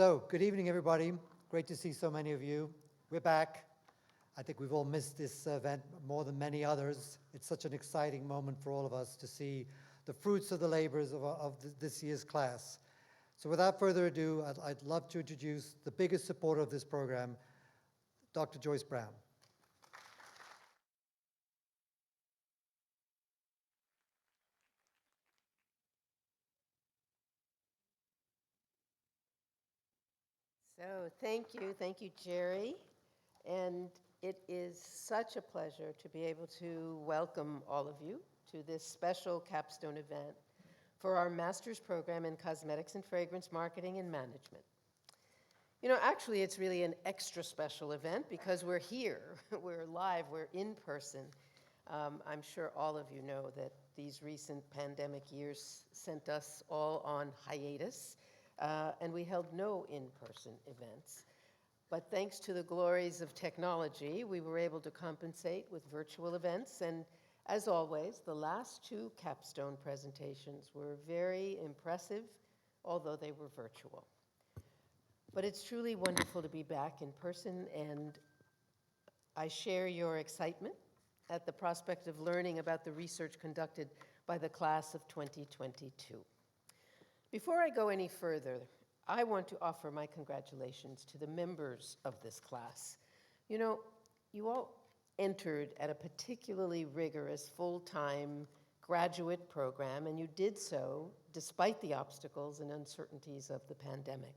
So, good evening, everybody. Great to see so many of you. We're back. I think we've all missed this event more than many others. It's such an exciting moment for all of us to see the fruits of the labors of this year's class. So without further ado, I'd love to introduce the biggest supporter of this program, Dr. Joyce Brown. So thank you, Jerry. And it is such a pleasure to be able to welcome all of you to this special capstone event for our master's program in cosmetics and fragrance marketing and management. You know, actually, it's really an extra special event because we're here, we're live, we're in person. I'm sure all of you know that these recent pandemic years sent us all on hiatus, and we held no in-person events. But thanks to the glories of technology, we were able to compensate with virtual events. And as always, the last two capstone presentations were very impressive, although they were virtual. But it's truly wonderful to be back in person, and I share your excitement at the prospect of learning about the research conducted by the class of 2022. Before I go any further, I want to offer my congratulations to the members of this class. You know, you all entered at a particularly rigorous full-time graduate program, and you did so despite the obstacles and uncertainties of the pandemic.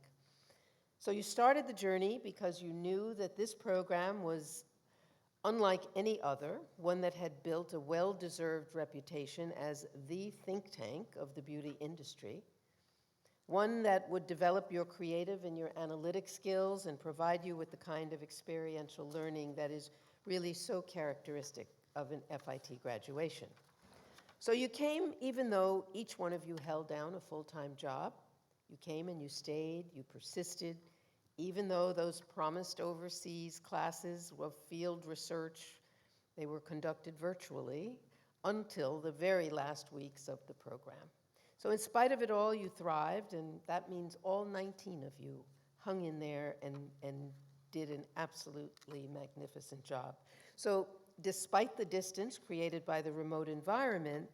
So you started the journey because you knew that this program was unlike any other, one that had built a well-deserved reputation as the think tank of the beauty industry, one that would develop your creative and your analytic skills and provide you with the kind of experiential learning that is really so characteristic of an FIT graduation. So you came even though each one of you held down a full-time job. You came and you stayed, you persisted, even though those promised overseas classes of field research, they were conducted virtually until the very last weeks of the program. So in spite of it all, you thrived, and that means all 19 of you hung in there and did an absolutely magnificent job. So despite the distance created by the remote environment,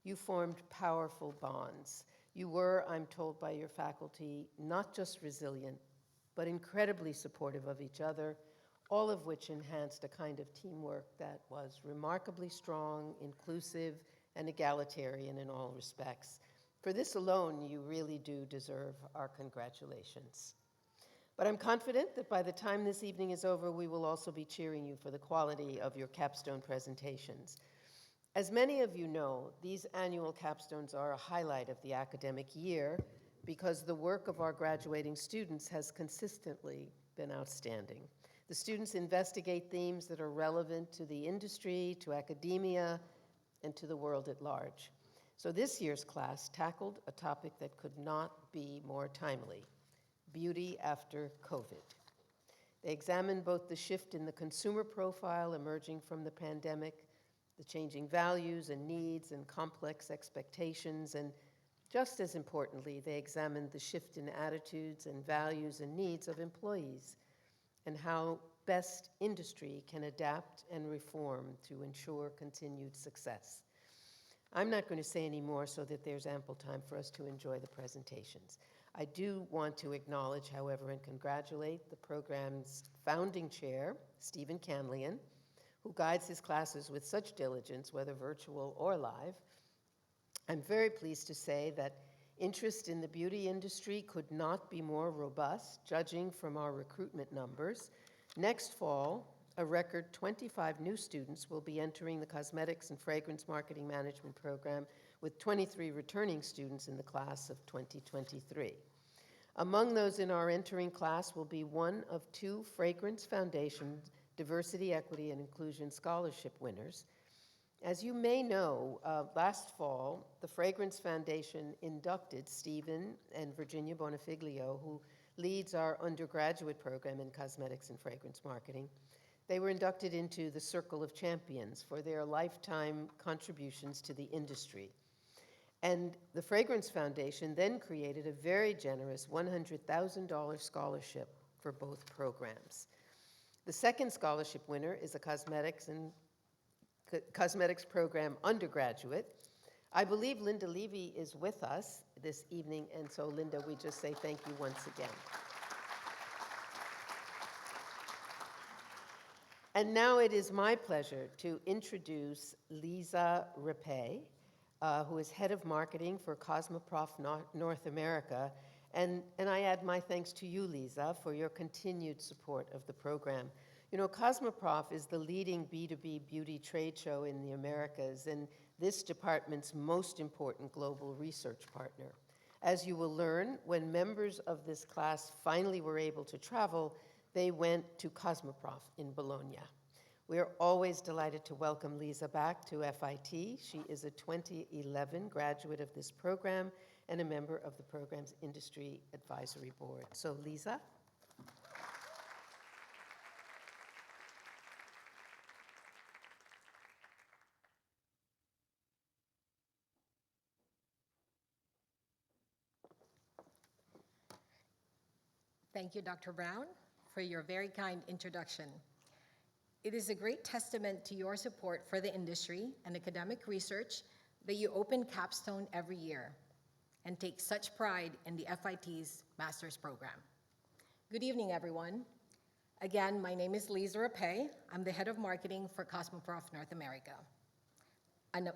you formed powerful bonds. You were, I'm told by your faculty, not just resilient, but incredibly supportive of each other, all of which enhanced a kind of teamwork that was remarkably strong, inclusive, and egalitarian in all respects. For this alone, you really do deserve our congratulations. But I'm confident that by the time this evening is over, we will also be cheering you for the quality of your capstone presentations. As many of you know, these annual capstones are a highlight of the academic year because the work of our graduating students has consistently been outstanding. The students investigate themes that are relevant to the industry, to academia, and to the world at large. So this year's class tackled a topic that could not be more timely: beauty after COVID. They examined both the shift in the consumer profile emerging from the pandemic, the changing values and needs and complex expectations, and just as importantly, they examined the shift in attitudes and values and needs of employees and how best industry can adapt and reform to ensure continued success. I'm not going to say any more so that there's ample time for us to enjoy the presentations. I do want to acknowledge, however, and congratulate the program's founding chair, Stephen Canlian, who guides his classes with such diligence, whether virtual or live. I'm very pleased to say that interest in the beauty industry could not be more robust, judging from our recruitment numbers. Next fall, a record 25 new students will be entering the Cosmetics and Fragrance Marketing Management program, with 23 returning students in the class of 2023. Among those in our entering class will be one of two Fragrance Foundation Diversity, Equity, and Inclusion Scholarship winners. As you may know, last fall, the Fragrance Foundation inducted Stephen and Virginia Bonafiglio, who leads our undergraduate program in cosmetics and fragrance marketing. They were inducted into the Circle of Champions for their lifetime contributions to the industry. And the Fragrance Foundation then created a very generous $100,000 scholarship for both programs. The second scholarship winner is a cosmetics program undergraduate. I believe Linda Levy is with us this evening, and so Linda, we just say thank you once again. And now it is my pleasure to introduce Lisa Rapay, who is head of marketing for Cosmoprof North America. And I add my thanks to you, Lisa, for your continued support of the program. You know, Cosmoprof is the leading B2B beauty trade show in the Americas and this department's most important global research partner. As you will learn, when members of this class finally were able to travel, they went to Cosmoprof in Bologna. We are always delighted to welcome Lisa back to FIT. She is a 2011 graduate of this program and a member of the program's Industry Advisory Board. So, Lisa. Thank you, Dr. Brown, for your very kind introduction. It is a great testament to your support for the industry and academic research that you open Capstone every year and take such pride in the FIT's master's program. Good evening, everyone. Again, my name is Lisa Rapay. I'm the head of marketing for Cosmoprof North America.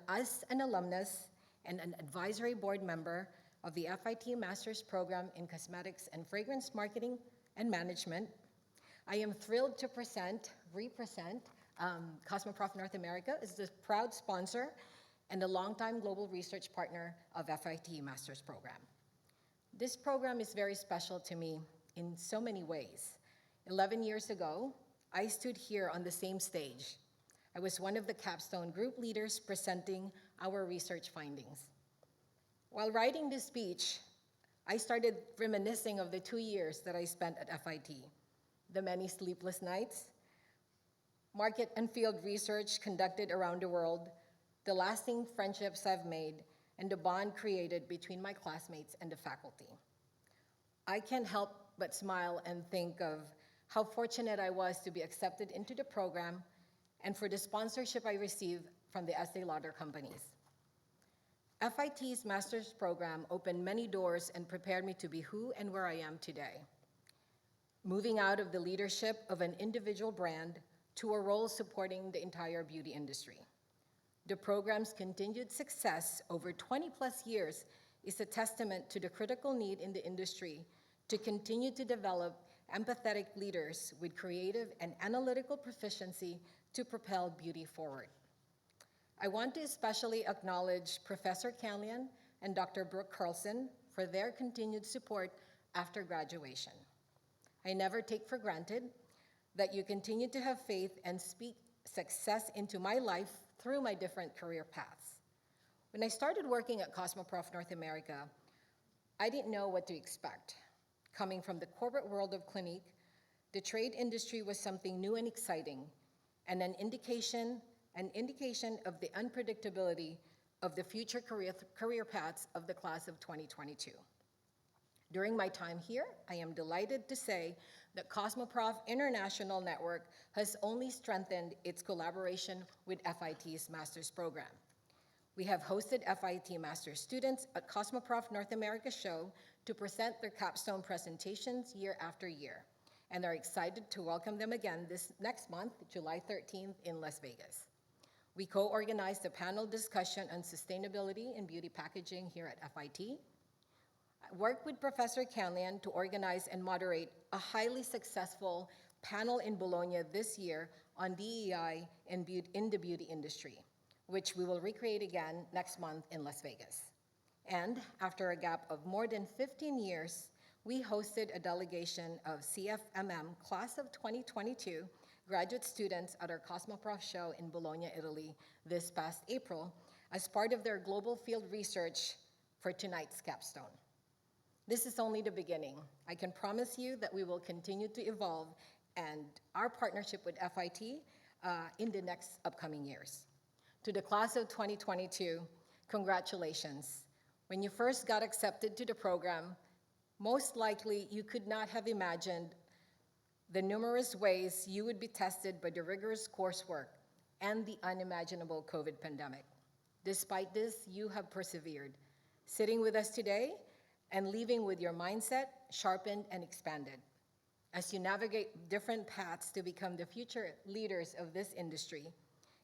As an alumnus and an advisory board member of the FIT Master's Program in Cosmetics and Fragrance Marketing and Management, I am thrilled to represent Cosmoprof North America as the proud sponsor and a longtime global research partner of FIT Master's Program. This program is very special to me in so many ways. 11 years ago, I stood here on the same stage. I was one of the Capstone group leaders presenting our research findings. While writing this speech, I started reminiscing of the 2 years that I spent at FIT, the many sleepless nights, market and field research conducted around the world, the lasting friendships I've made, and the bond created between my classmates and the faculty. I can't help but smile and think of how fortunate I was to be accepted into the program and for the sponsorship I received from the Estee Lauder companies. FIT's master's program opened many doors and prepared me to be who and where I am today. Moving out of the leadership of an individual brand to a role supporting the entire beauty industry. The program's continued success over 20+ years is a testament to the critical need in the industry to continue to develop empathetic leaders with creative and analytical proficiency to propel beauty forward. I want to especially acknowledge Professor Canlian and Dr. Brooke Carlson for their continued support after graduation. I never take for granted that you continue to have faith and speak success into my life through my different career paths. When I started working at Cosmoprof North America, I didn't know what to expect. Coming from the corporate world of Clinique, the trade industry was something new and exciting, and an indication of the unpredictability of the future career paths of the class of 2022. During my time here, I am delighted to say that Cosmoprof International Network has only strengthened its collaboration with FIT's master's program. We have hosted FIT master's students at Cosmoprof North America show to present their capstone presentations year after year, and are excited to welcome them again this next month, July 13th in Las Vegas. We co-organized a panel discussion on sustainability in beauty packaging here at FIT. I worked with Professor Canlian to organize and moderate a highly successful panel in Bologna this year on DEI in the beauty industry, which we will recreate again next month in Las Vegas. And after a gap of more than 15 years, we hosted a delegation of CFMM class of 2022 graduate students at our Cosmoprof show in Bologna, Italy this past April as part of their global field research for tonight's capstone. This is only the beginning. I can promise you that we will continue to evolve and our partnership with FIT in the next upcoming years. To the class of 2022, congratulations. When you first got accepted to the program, most likely you could not have imagined the numerous ways you would be tested by the rigorous coursework and the unimaginable COVID pandemic. Despite this, you have persevered, sitting with us today and leaving with your mindset sharpened and expanded. As you navigate different paths to become the future leaders of this industry,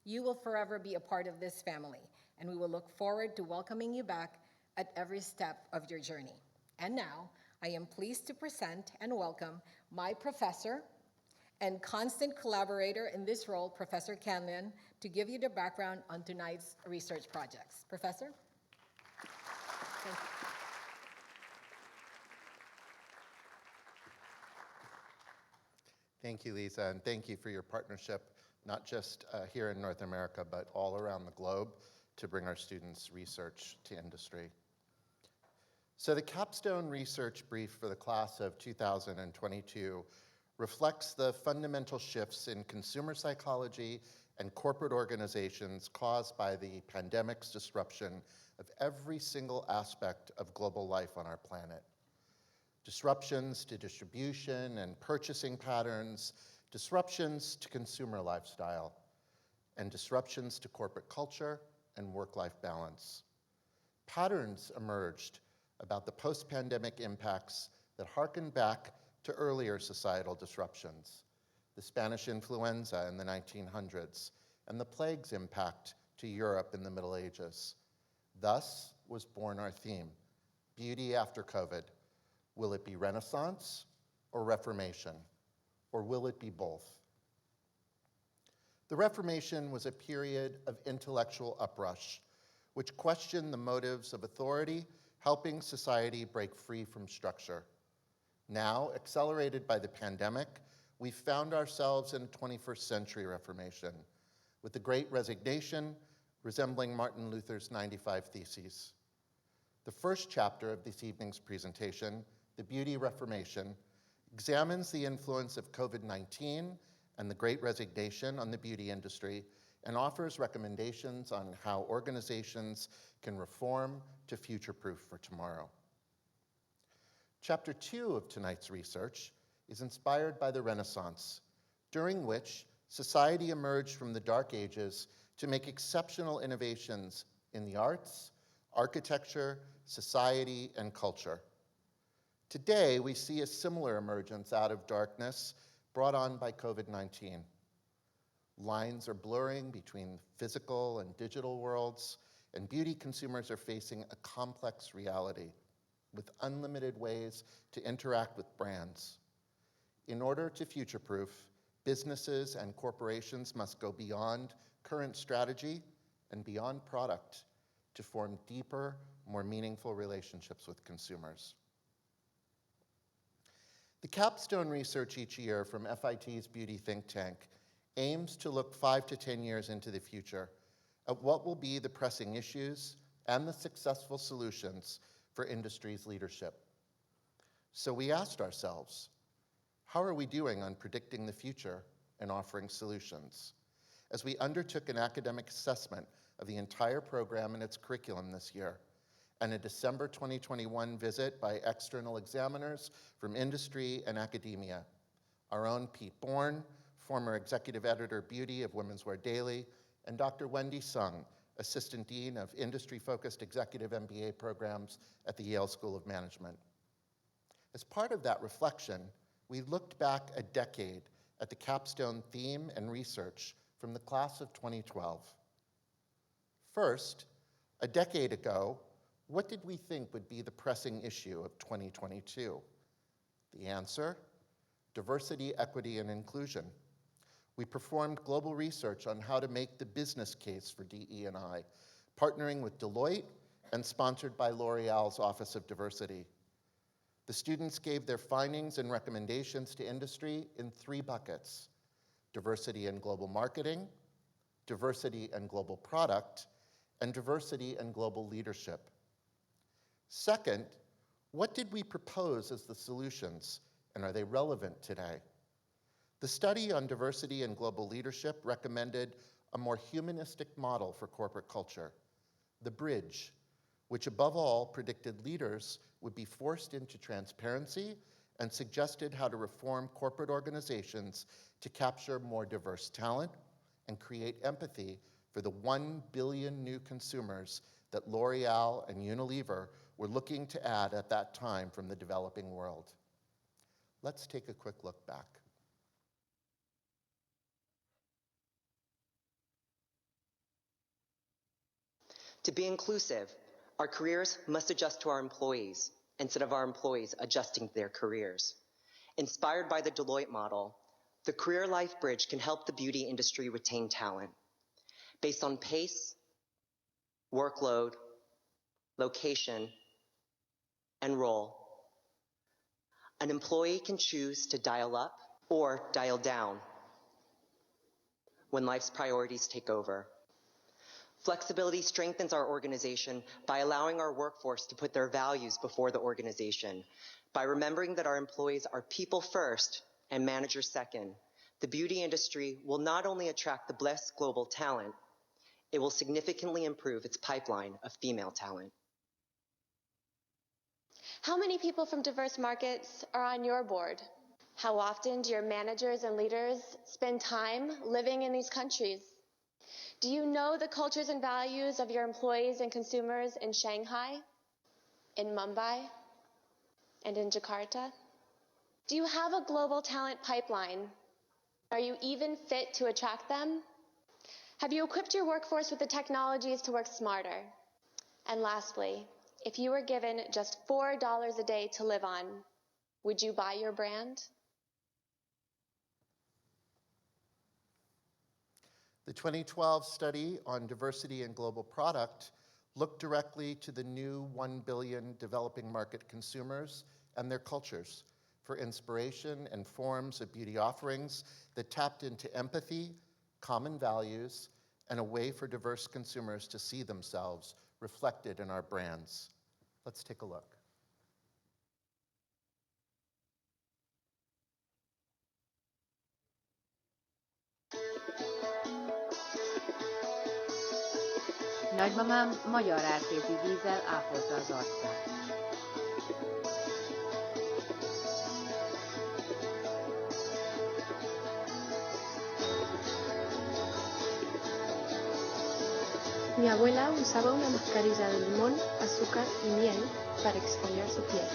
you will forever be a part of this family, and we will look forward to welcoming you back at every step of your journey. And now, I am pleased to present and welcome my professor and constant collaborator in this role, Professor Canlian, to give you the background on tonight's research projects. Professor? Thank you. Thank you, Lisa, and thank you for your partnership, not just here in North America, but all around the globe to bring our students' research to industry. So the capstone research brief for the class of 2022 reflects the fundamental shifts in consumer psychology and corporate organizations caused by the pandemic's disruption of every single aspect of global life on our planet. Disruptions to distribution and purchasing patterns, disruptions to consumer lifestyle, and disruptions to corporate culture and work-life balance. Patterns emerged about the post-pandemic impacts that harken back to earlier societal disruptions, the Spanish influenza in the 1900s, and the plague's impact to Europe in the Middle Ages. Thus was born our theme, Beauty After COVID. Will it be Renaissance or Reformation? Or will it be both? The Reformation was a period of intellectual uprush, which questioned the motives of authority, helping society break free from structure. Now, accelerated by the pandemic, we've found ourselves in a 21st century Reformation, with the Great Resignation resembling Martin Luther's 95 Theses. The first chapter of this evening's presentation, The Beauty Reformation, examines the influence of COVID-19 and the Great Resignation on the beauty industry and offers recommendations on how organizations can reform to future-proof for tomorrow. Chapter 2 of tonight's research is inspired by the Renaissance, during which society emerged from the Dark Ages to make exceptional innovations in the arts, architecture, society, and culture. Today, we see a similar emergence out of darkness brought on by COVID-19. Lines are blurring between physical and digital worlds, and beauty consumers are facing a complex reality with unlimited ways to interact with brands. In order to future-proof, businesses and corporations must go beyond current strategy and beyond product to form deeper, more meaningful relationships with consumers. The capstone research each year from FIT's Beauty Think Tank aims to look 5 to 10 years into the future at what will be the pressing issues and the successful solutions for industry's leadership. So we asked ourselves, how are we doing on predicting the future and offering solutions? As we undertook an academic assessment of the entire program and its curriculum this year, and a December 2021 visit by external examiners from industry and academia. Our own Pete Bourne, former executive editor beauty of Women's Wear Daily, and Dr. Wendy Sung, Assistant Dean of Industry-Focused Executive MBA programs at the Yale School of Management. As part of that reflection, we looked back a decade at the capstone theme and research from the class of 2012. First, a decade ago, what did we think would be the pressing issue of 2022? The answer, diversity, equity, and inclusion. We performed global research on how to make the business case for DE&I, partnering with Deloitte and sponsored by L'Oreal's Office of Diversity. The students gave their findings and recommendations to industry in 3 buckets: diversity and global marketing, diversity and global product, and diversity and global leadership. Second, what did we propose as the solutions, and are they relevant today? The study on diversity and global leadership recommended a more humanistic model for corporate culture, the bridge, which above all predicted leaders would be forced into transparency and suggested how to reform corporate organizations to capture more diverse talent and create empathy for the 1 billion new consumers that L'Oreal and Unilever were looking to add at that time from the developing world. Let's take a quick look back. To be inclusive, our careers must adjust to our employees instead of our employees adjusting to their careers. Inspired by the Deloitte model, the Career Life Bridge can help the beauty industry retain talent based on pace, workload, location, and role. An employee can choose to dial up or dial down when life's priorities take over. Flexibility strengthens our organization by allowing our workforce to put their values before the organization. By remembering that our employees are people first and managers second, the beauty industry will not only attract the best global talent, it will significantly improve its pipeline of female talent. How many people from diverse markets are on your board? How often do your managers and leaders spend time living in these countries? Do you know the cultures and values of your employees and consumers in Shanghai, in Mumbai, and in Jakarta? Do you have a global talent pipeline? Are you even fit to attract them? Have you equipped your workforce with the technologies to work smarter? And lastly, if you were given just $4 a day to live on, would you buy your brand? The 2012 study on diversity and global product looked directly to the new 1 billion developing market consumers and their cultures for inspiration and forms of beauty offerings that tapped into empathy, common values, and a way for diverse consumers to see themselves reflected in our brands. Let's take a look. Nagymamám magyar ártézi vízzel ápolta az arcát. Mi abuela usaba una mascarilla de limón, azúcar y miel para exfoliar su piel.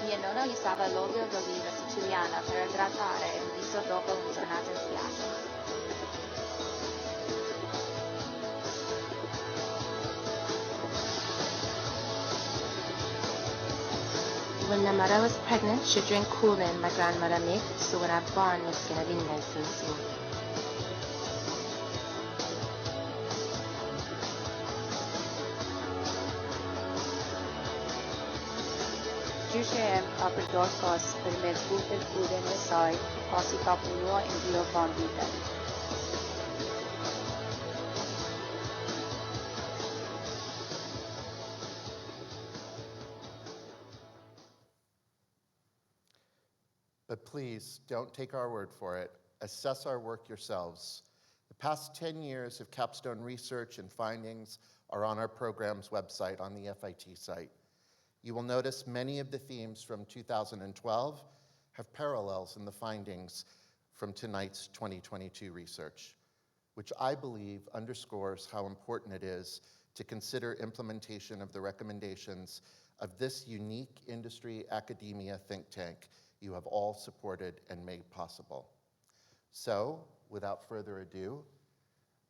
Mia nonna usava l'olio d'oliva siciliana per idratare il viso dopo una giornata in spiaggia. When my mother was pregnant, she drank Kool-Aid my grandmother made, so when I was born, it's gonna be nice and smooth. Gyűjtsem a pridorkos per mezbut el puden le sai, osi kapuno in dio fonditen. But please, don't take our word for it. Assess our work yourselves. The past 10 years of capstone research and findings are on our program's website on the FIT site. You will notice many of the themes from 2012 have parallels in the findings from tonight's 2022 research, which I believe underscores how important it is to consider implementation of the recommendations of this unique industry academia think tank you have all supported and made possible. So, without further ado,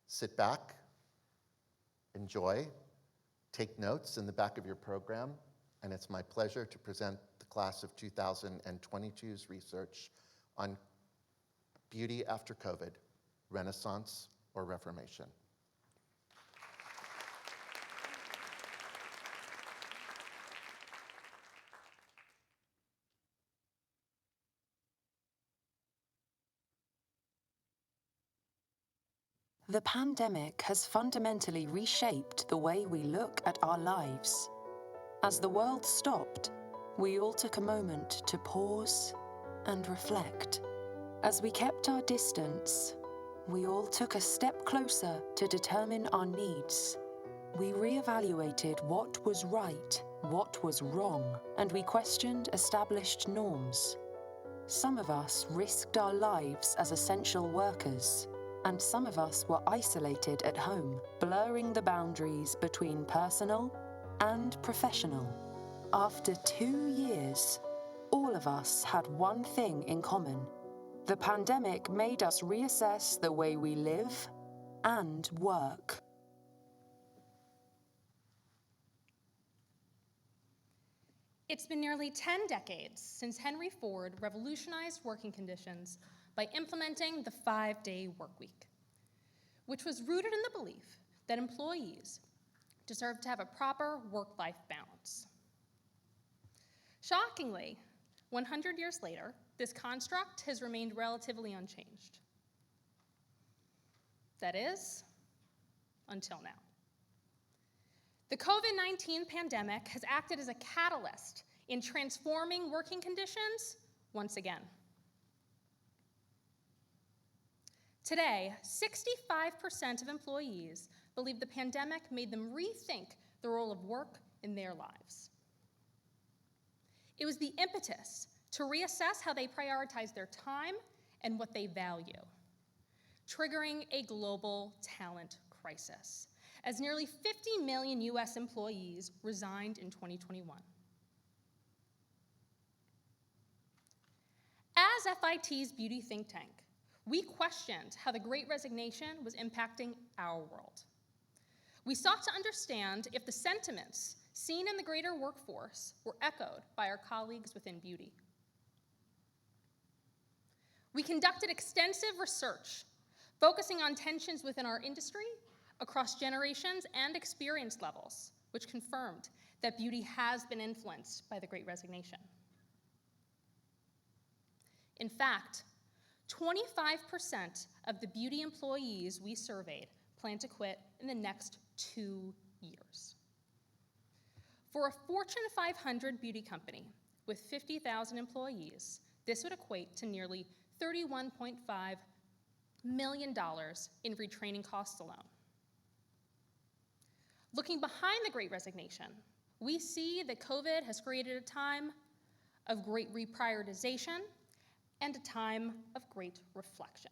sit back, enjoy, take notes in the back of your program, and it's my pleasure to present the class of 2022's research on beauty after COVID, Renaissance or Reformation. The pandemic has fundamentally reshaped the way we look at our lives. As the world stopped, we all took a moment to pause and reflect. As we kept our distance, we all took a step closer to determine our needs. We re-evaluated what was right, what was wrong, and we questioned established norms. Some of us risked our lives as essential workers, and some of us were isolated at home, blurring the boundaries between personal and professional. After 2 years, all of us had one thing in common. The pandemic made us reassess the way we live and work. It's been nearly 10 decades since Henry Ford revolutionized working conditions by implementing the 5-day workweek, which was rooted in the belief that employees deserve to have a proper work-life balance. Shockingly, 100 years later, this construct has remained relatively unchanged. That is, until now. The COVID-19 pandemic has acted as a catalyst in transforming working conditions once again. Today, 65% of employees believe the pandemic made them rethink the role of work in their lives. It was the impetus to reassess how they prioritize their time and what they value, triggering a global talent crisis, as nearly 50 million US employees resigned in 2021. As FIT's beauty think tank, we questioned how the Great Resignation was impacting our world. We sought to understand if the sentiments seen in the greater workforce were echoed by our colleagues within beauty. We conducted extensive research, focusing on tensions within our industry across generations and experience levels, which confirmed that beauty has been influenced by the Great Resignation. In fact, 25% of the beauty employees we surveyed plan to quit in the next 2 years. For a Fortune 500 beauty company with 50,000 employees, this would equate to nearly $31.5 million in retraining costs alone. Looking behind the Great Resignation, we see that COVID has created a time of great reprioritization and a time of great reflection.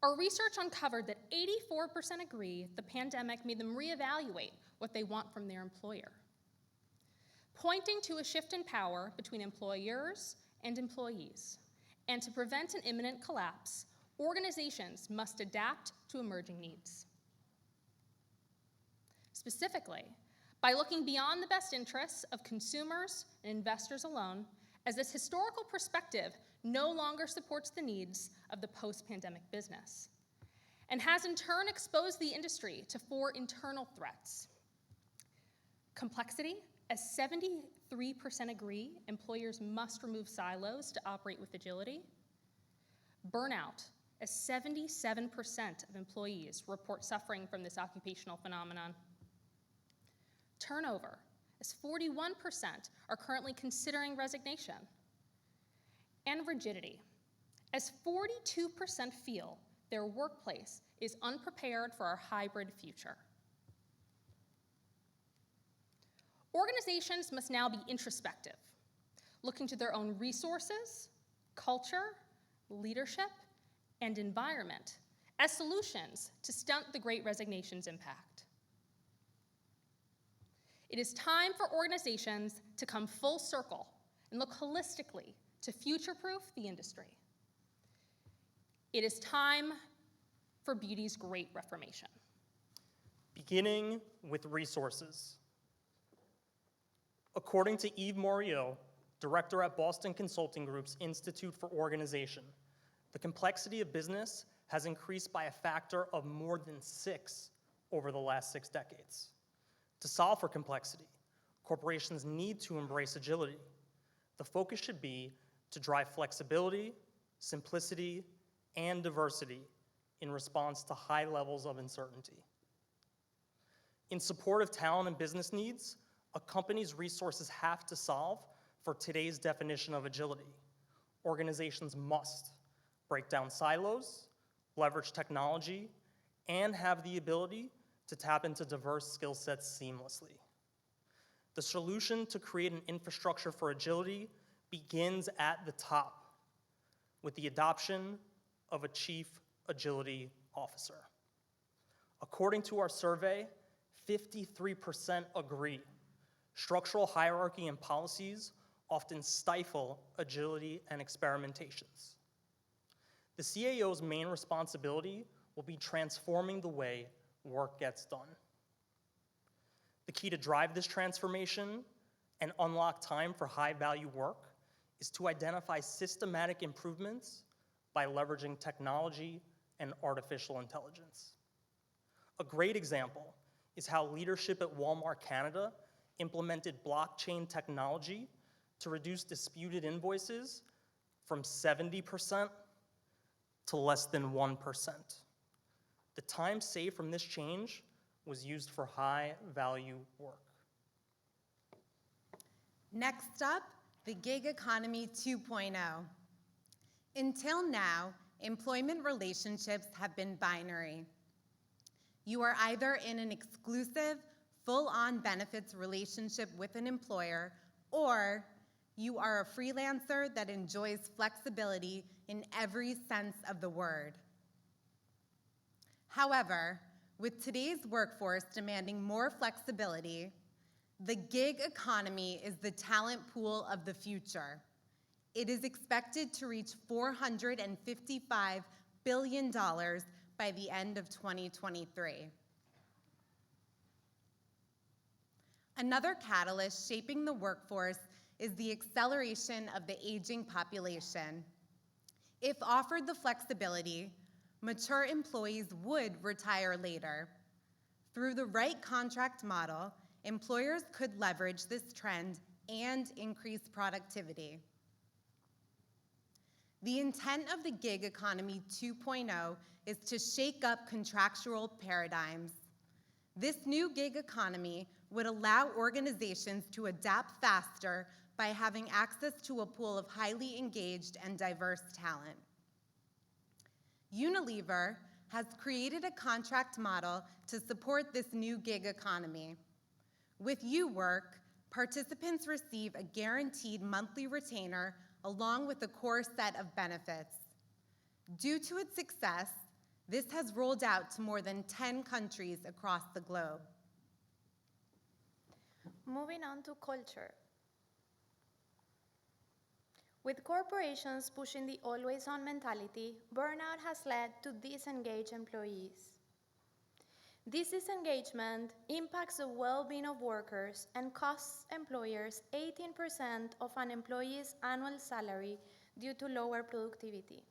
Our research uncovered that 84% agree the pandemic made them reevaluate what they want from their employer, pointing to a shift in power between employers and employees. And to prevent an imminent collapse, organizations must adapt to emerging needs. Specifically, by looking beyond the best interests of consumers and investors alone, as this historical perspective no longer supports the needs of the post-pandemic business, and has in turn exposed the industry to 4 internal threats. Complexity, as 73% agree employers must remove silos to operate with agility. Burnout, as 77% of employees report suffering from this occupational phenomenon. Turnover, as 41% are currently considering resignation. And rigidity, as 42% feel their workplace is unprepared for our hybrid future. Organizations must now be introspective, looking to their own resources, culture, leadership, and environment as solutions to stunt the Great Resignation's impact. It is time for organizations to come full circle and look holistically to future-proof the industry. It is time for beauty's great reformation. Beginning with resources. According to Yves Moriot, director at Boston Consulting Group's Institute for Organization, the complexity of business has increased by a factor of more than 6 over the last 6 decades. To solve for complexity, corporations need to embrace agility. The focus should be to drive flexibility, simplicity, and diversity in response to high levels of uncertainty. In support of talent and business needs, a company's resources have to solve for today's definition of agility. organizations must break down silos, leverage technology, and have the ability to tap into diverse skill sets seamlessly. The solution to create an infrastructure for agility begins at the top with the adoption of a Chief Agility Officer. According to our survey, 53% agree structural hierarchy and policies often stifle agility and experimentations. The CAO's main responsibility will be transforming the way work gets done. The key to drive this transformation and unlock time for high-value work is to identify systematic improvements by leveraging technology and artificial intelligence. A great example is how leadership at Walmart Canada implemented blockchain technology to reduce disputed invoices from 70% to less than 1%. The time saved from this change was used for high-value work. Next up, the gig economy 2.0. Until now, employment relationships have been binary. You are either in an exclusive, full-on benefits relationship with an employer, or you are a freelancer that enjoys flexibility in every sense of the word. However, with today's workforce demanding more flexibility, the gig economy is the talent pool of the future. It is expected to reach $455 billion by the end of 2023. Another catalyst shaping the workforce is the acceleration of the aging population. If offered the flexibility, mature employees would retire later. Through the right contract model, employers could leverage this trend and increase productivity. The intent of the gig economy 2.0 is to shake up contractual paradigms. This new gig economy would allow organizations to adapt faster by having access to a pool of highly engaged and diverse talent. Unilever has created a contract model to support this new gig economy. With UWork, participants receive a guaranteed monthly retainer along with a core set of benefits. Due to its success, this has rolled out to more than 10 countries across the globe. Moving on to culture. With corporations pushing the always-on mentality, burnout has led to disengaged employees. This disengagement impacts the well-being of workers and costs employers 18% of an employee's annual salary due to lower productivity.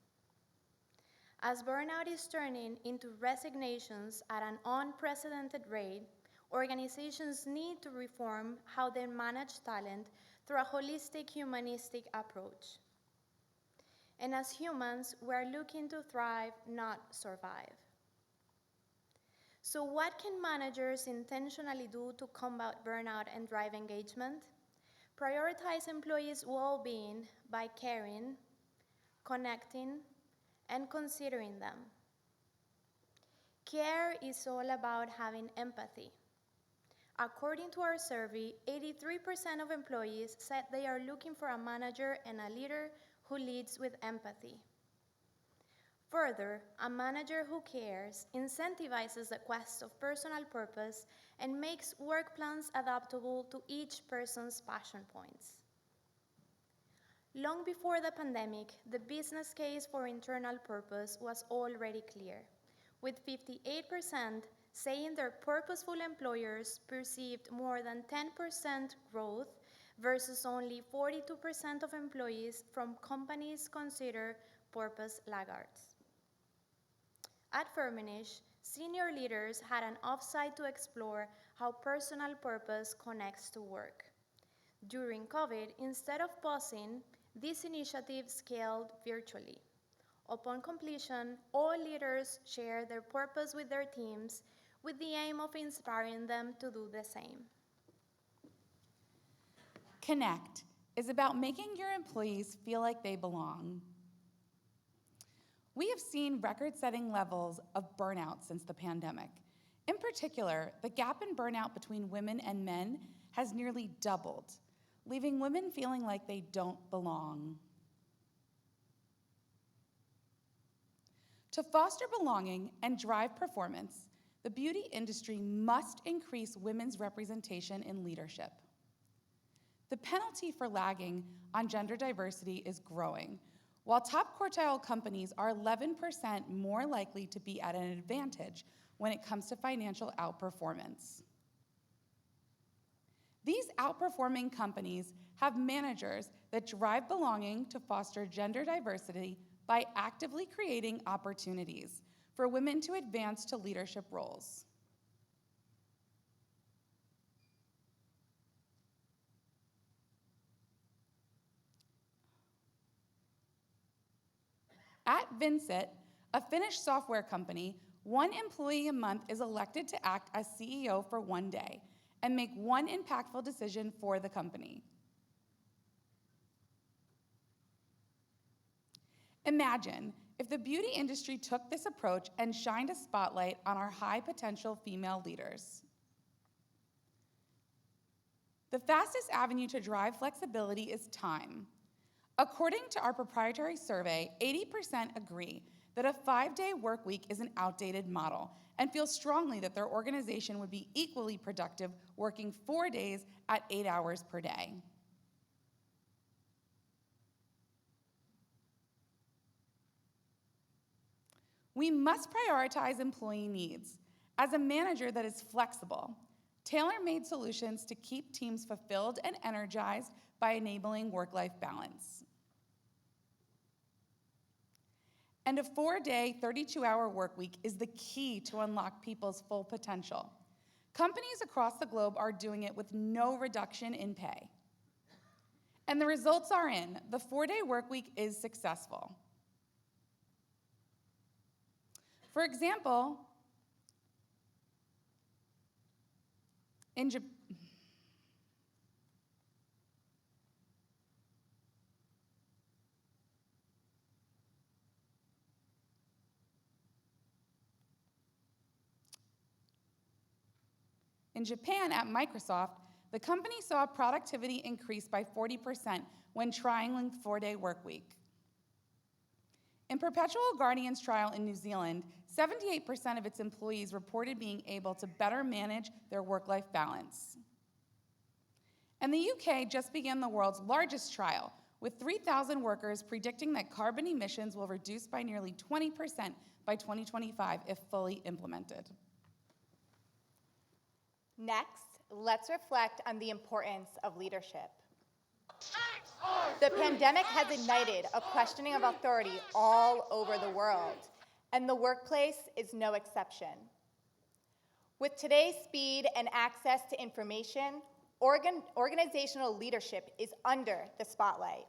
As burnout is turning into resignations at an unprecedented rate, organizations need to reform how they manage talent through a holistic, humanistic approach. And as humans, we're looking to thrive, not survive. So what can managers intentionally do to combat burnout and drive engagement? Prioritize employees' well-being by caring, connecting, and considering them. Care is all about having empathy. According to our survey, 83% of employees said they are looking for a manager and a leader who leads with empathy. Further, a manager who cares incentivizes the quest of personal purpose and makes work plans adaptable to each person's passion points. Long before the pandemic, the business case for internal purpose was already clear, with 58% saying their purposeful employers perceived more than 10% growth versus only 42% of employees from companies considered purpose laggards. At Firmenich, senior leaders had an offsite to explore how personal purpose connects to work. During COVID, instead of pausing, this initiative scaled virtually. Upon completion, all leaders shared their purpose with their teams with the aim of inspiring them to do the same. Connect. is about making your employees feel like they belong. We have seen record-setting levels of burnout since the pandemic. In particular, the gap in burnout between women and men has nearly doubled, leaving women feeling like they don't belong. To foster belonging and drive performance, the beauty industry must increase women's representation in leadership. The penalty for lagging on gender diversity is growing. While top quartile companies are 11% more likely to be at an advantage when it comes to financial outperformance. These outperforming companies have managers that drive belonging to foster gender diversity by actively creating opportunities for women to advance to leadership roles. At Vincit, a Finnish software company, one employee a month is elected to act as CEO for one day and make one impactful decision for the company. Imagine if the beauty industry took this approach and shined a spotlight on our high potential female leaders. The fastest avenue to drive flexibility is time. According to our proprietary survey, 80% agree that a 5-day work week is an outdated model and feel strongly that their organization would be equally productive working 4 days at 8 hours per day. We must prioritize employee needs. As a manager that is flexible, tailor-made solutions to keep teams fulfilled and energized by enabling work-life balance. And a 4-day, 32-hour work week is the key to unlock people's full potential. Companies across the globe are doing it with no reduction in pay. And the results are in. The 4-day work week is successful. For example, in Japan, at Microsoft, the company saw productivity increase by 40% when trialing the 4-day work week. In Perpetual Guardian's trial in New Zealand, 78% of its employees reported being able to better manage their work-life balance. And the UK just began the world's largest trial, with 3,000 workers predicting that carbon emissions will reduce by nearly 20% by 2025 if fully implemented. Next, let's reflect on the importance of leadership. The pandemic has ignited a questioning of authority all over the world, and the workplace is no exception. With today's speed and access to information, organizational leadership is under the spotlight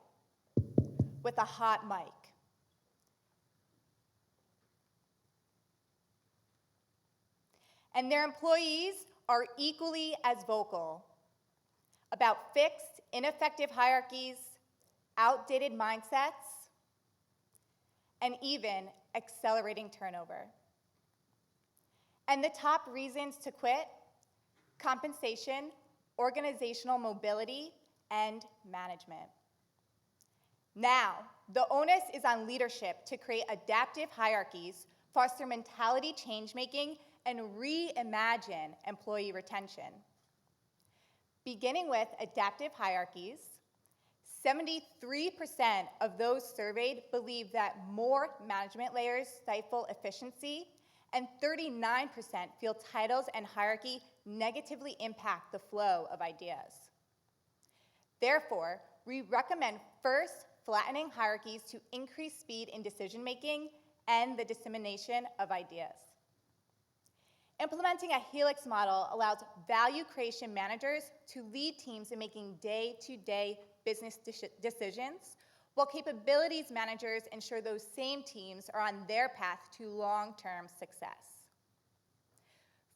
with a hot mic. And their employees are equally as vocal about fixed, ineffective hierarchies, outdated mindsets, and even accelerating turnover. And the top reasons to quit: compensation, organizational mobility, and management. Now, the onus is on leadership to create adaptive hierarchies, foster mentality change-making, and reimagine employee retention. Beginning with adaptive hierarchies, 73% of those surveyed believe that more management layers stifle efficiency, and 39% feel titles and hierarchy negatively impact the flow of ideas. Therefore, we recommend first flattening hierarchies to increase speed in decision-making and the dissemination of ideas. Implementing a helix model allows value creation managers to lead teams in making day-to-day business decisions, while capabilities managers ensure those same teams are on their path to long-term success.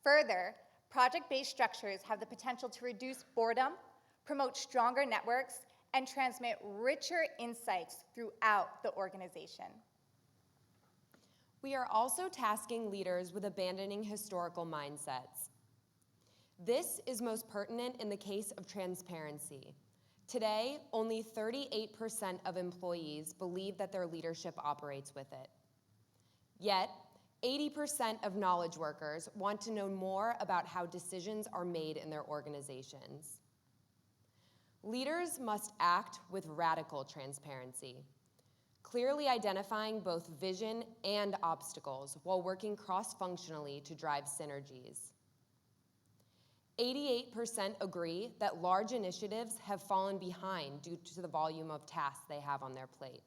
Further, project-based structures have the potential to reduce boredom, promote stronger networks, and transmit richer insights throughout the organization. We are also tasking leaders with abandoning historical mindsets. This is most pertinent in the case of transparency. Today, only 38% of employees believe that their leadership operates with it. Yet, 80% of knowledge workers want to know more about how decisions are made in their organizations. Leaders must act with radical transparency, clearly identifying both vision and obstacles while working cross-functionally to drive synergies. 88% agree that large initiatives have fallen behind due to the volume of tasks they have on their plate.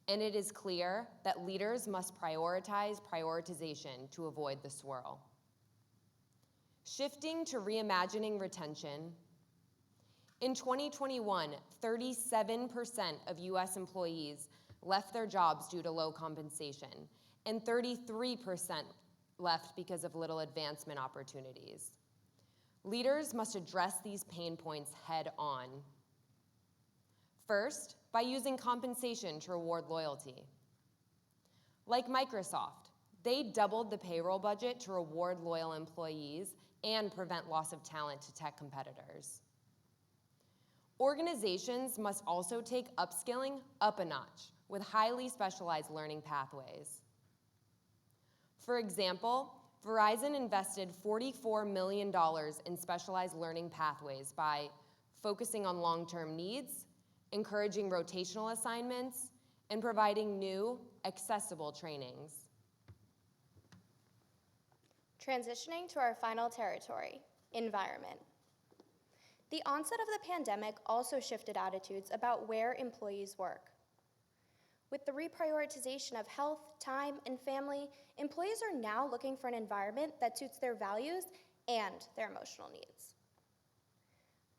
And it is clear that leaders must prioritize prioritization to avoid the swirl. Shifting to reimagining retention, in 2021, 37% of US employees left their jobs due to low compensation, and 33% left because of little advancement opportunities. Leaders must address these pain points head on. First, by using compensation to reward loyalty. Like Microsoft, they doubled the payroll budget to reward loyal employees and prevent loss of talent to tech competitors. Organizations must also take upskilling up a notch with highly specialized learning pathways. For example, Verizon invested $44 million in specialized learning pathways by focusing on long-term needs, encouraging rotational assignments, and providing new, accessible trainings. Transitioning to our final territory, environment. The onset of the pandemic also shifted attitudes about where employees work. With the reprioritization of health, time, and family, employees are now looking for an environment that suits their values and their emotional needs.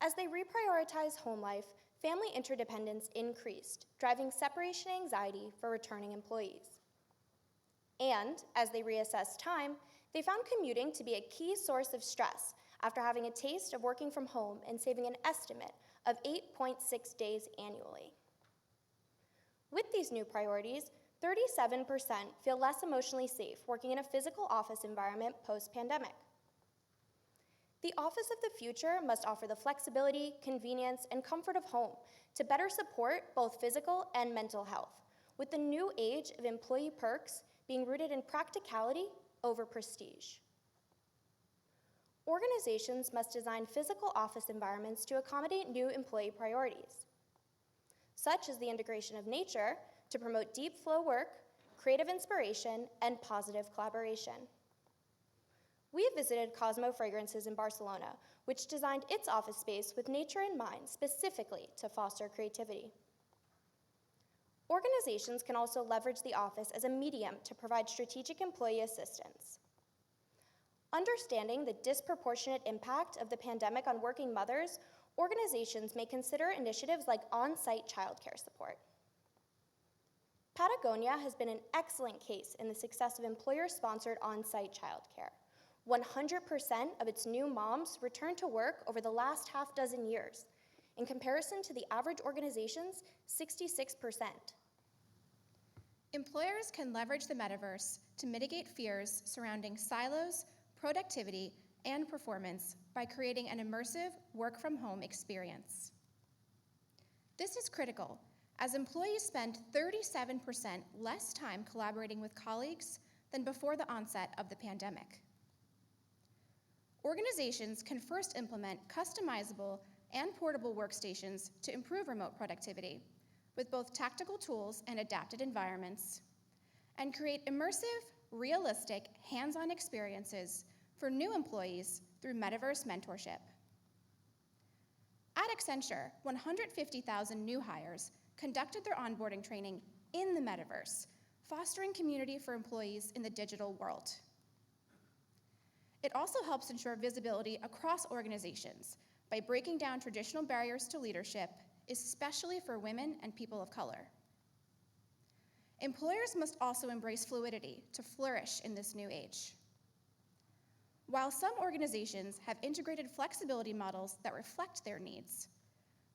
As they reprioritize home life, family interdependence increased, driving separation anxiety for returning employees. And as they reassessed time, they found commuting to be a key source of stress after having a taste of working from home and saving an estimate of 8.6 days annually. With these new priorities, 37% feel less emotionally safe working in a physical office environment post-pandemic. The office of the future must offer the flexibility, convenience, and comfort of home to better support both physical and mental health, with the new age of employee perks being rooted in practicality over prestige. Organizations must design physical office environments to accommodate new employee priorities, such as the integration of nature to promote deep flow work, creative inspiration, and positive collaboration. We have visited Cosmo Fragrances in Barcelona, which designed its office space with nature in mind specifically to foster creativity. Organizations can also leverage the office as a medium to provide strategic employee assistance. Understanding the disproportionate impact of the pandemic on working mothers, organizations may consider initiatives like on-site childcare support. Patagonia has been an excellent case in the success of employer-sponsored on-site childcare. 100% of its new moms returned to work over the last half dozen years. In comparison to the average organization's 66%. Employers can leverage the metaverse to mitigate fears surrounding silos, productivity, and performance by creating an immersive work-from-home experience. This is critical, as employees spend 37% less time collaborating with colleagues than before the onset of the pandemic. Organizations can first implement customizable and portable workstations to improve remote productivity with both tactical tools and adapted environments, and create immersive, realistic, hands-on experiences for new employees through metaverse mentorship. At Accenture, 150,000 new hires conducted their onboarding training in the metaverse, fostering community for employees in the digital world. It also helps ensure visibility across organizations by breaking down traditional barriers to leadership, especially for women and people of color. Employers must also embrace fluidity to flourish in this new age. While some organizations have integrated flexibility models that reflect their needs,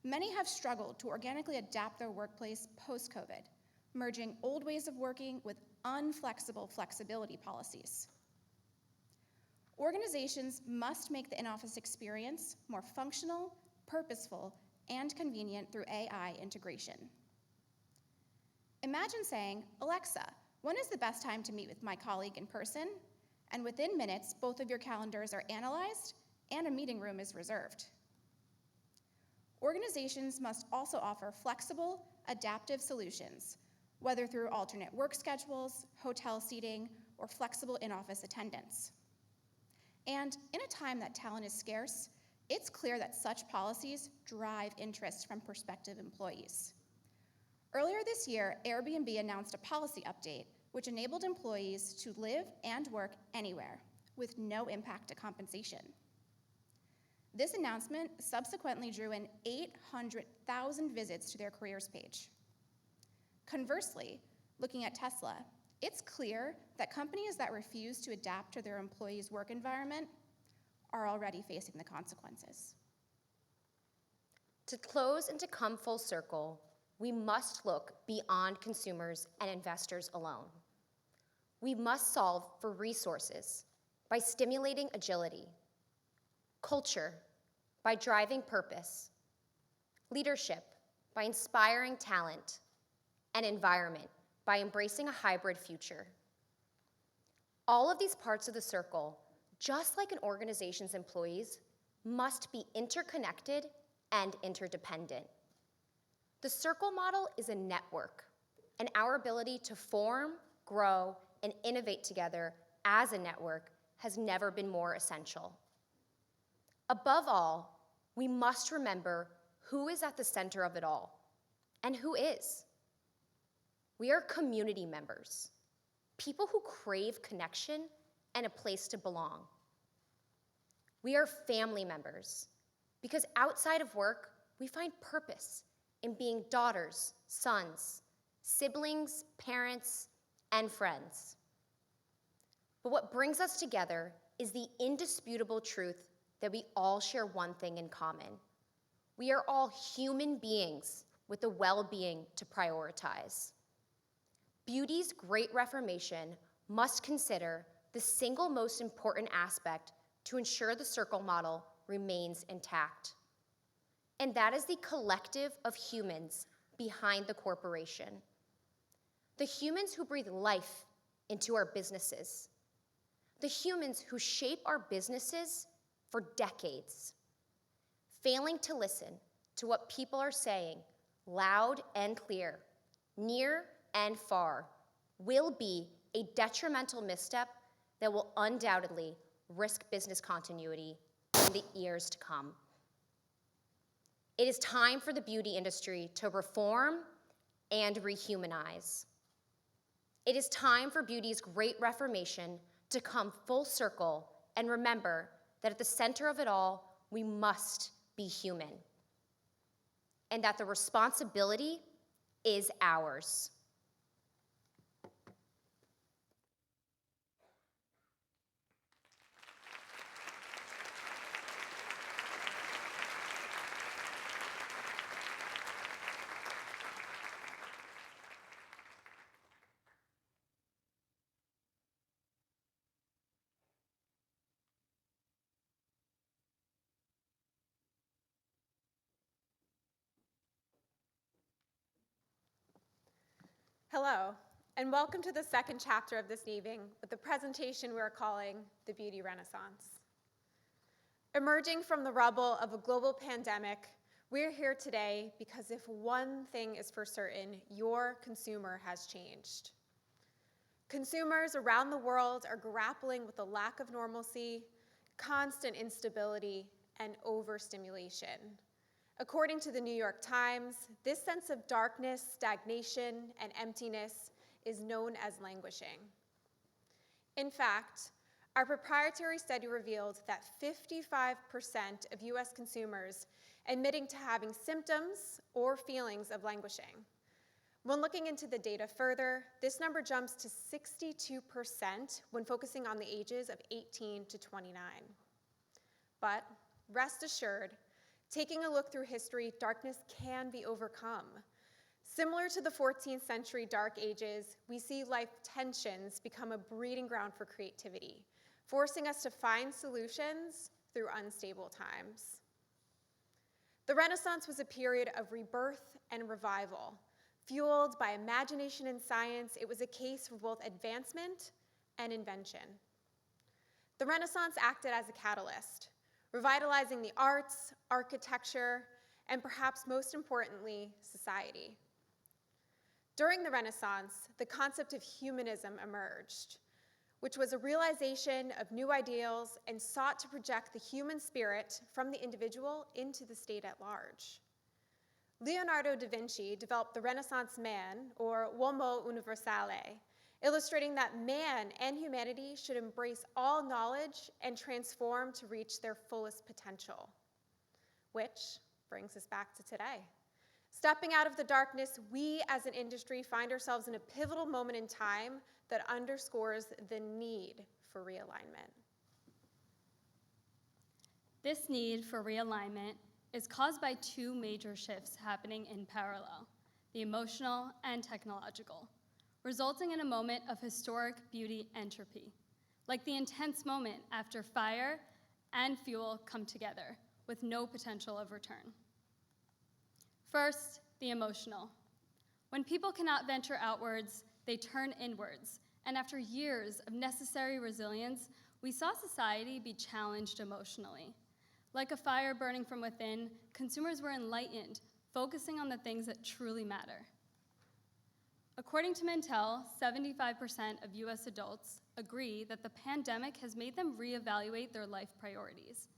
Many have struggled to organically adapt their workplace post-COVID, merging old ways of working with unflexible flexibility policies. Organizations must make the in-office experience more functional, purposeful, and convenient through AI integration. Imagine saying, "Alexa, when is the best time to meet with my colleague in person?" And within minutes, both of your calendars are analyzed and a meeting room is reserved. Organizations must also offer flexible, adaptive solutions, whether through alternate work schedules, hotel seating, or flexible in-office attendance. And in a time that talent is scarce, it's clear that such policies drive interest from prospective employees. Earlier this year, Airbnb announced a policy update which enabled employees to live and work anywhere with no impact to compensation. This announcement subsequently drew in 800,000 visits to their careers page. Conversely, looking at Tesla, it's clear that companies that refuse to adapt to their employees' work environment are already facing the consequences. To close and to come full circle, we must look beyond consumers and investors alone. We must solve for resources by stimulating agility, culture by driving purpose, leadership by inspiring talent, and environment by embracing a hybrid future. All of these parts of the circle, just like an organization's employees, must be interconnected and interdependent. The circle model is a network, and our ability to form, grow, and innovate together as a network has never been more essential. Above all, we must remember who is at the center of it all, and who is. We are community members, people who crave connection and a place to belong. We are family members, because outside of work, we find purpose in being daughters, sons, siblings, parents, and friends. But what brings us together is the indisputable truth that we all share one thing in common. We are all human beings with the well-being to prioritize. Beauty's great reformation must consider the single most important aspect to ensure the circle model remains intact. And that is the collective of humans behind the corporation. The humans who breathe life into our businesses. The humans who shape our businesses for decades. Failing to listen to what people are saying loud and clear, near and far, will be a detrimental misstep that will undoubtedly risk business continuity in the years to come. It is time for the beauty industry to reform and rehumanize. It is time for beauty's great reformation to come full circle and remember that at the center of it all, we must be human, and that the responsibility is ours. Hello, and welcome to the second chapter of this evening with the presentation we're calling The Beauty Renaissance. Emerging from the rubble of a global pandemic, we're here today because if one thing is for certain, your consumer has changed. Consumers around the world are grappling with a lack of normalcy, constant instability, and overstimulation. According to the New York Times, this sense of darkness, stagnation, and emptiness is known as languishing. In fact, our proprietary study revealed that 55% of US consumers admitting to having symptoms or feelings of languishing. When looking into the data further, this number jumps to 62% when focusing on the ages of 18 to 29. But rest assured, Taking a look through history, darkness can be overcome. Similar to the 14th century Dark Ages, we see life tensions become a breeding ground for creativity, forcing us to find solutions through unstable times. The Renaissance was a period of rebirth and revival. Fueled by imagination and science, it was a case for both advancement and invention. The Renaissance acted as a catalyst, revitalizing the arts, architecture, and perhaps most importantly, society. During the Renaissance, the concept of humanism emerged, which was a realization of new ideals and sought to project the human spirit from the individual into the state at large. Leonardo da Vinci developed the Renaissance man, or Uomo Universale, illustrating that man and humanity should embrace all knowledge and transform to reach their fullest potential. Which brings us back to today. Stepping out of the darkness, we as an industry find ourselves in a pivotal moment in time that underscores the need for realignment. This need for realignment is caused by two major shifts happening in parallel, the emotional and technological, resulting in a moment of historic beauty entropy, like the intense moment after fire and fuel come together with no potential of return. First, the emotional. When people cannot venture outwards, they turn inwards, and after years of necessary resilience, we saw society be challenged emotionally. Like a fire burning from within, consumers were enlightened, focusing on the things that truly matter. According to Mintel, 75% of US adults agree that the pandemic has made them reevaluate their life priorities.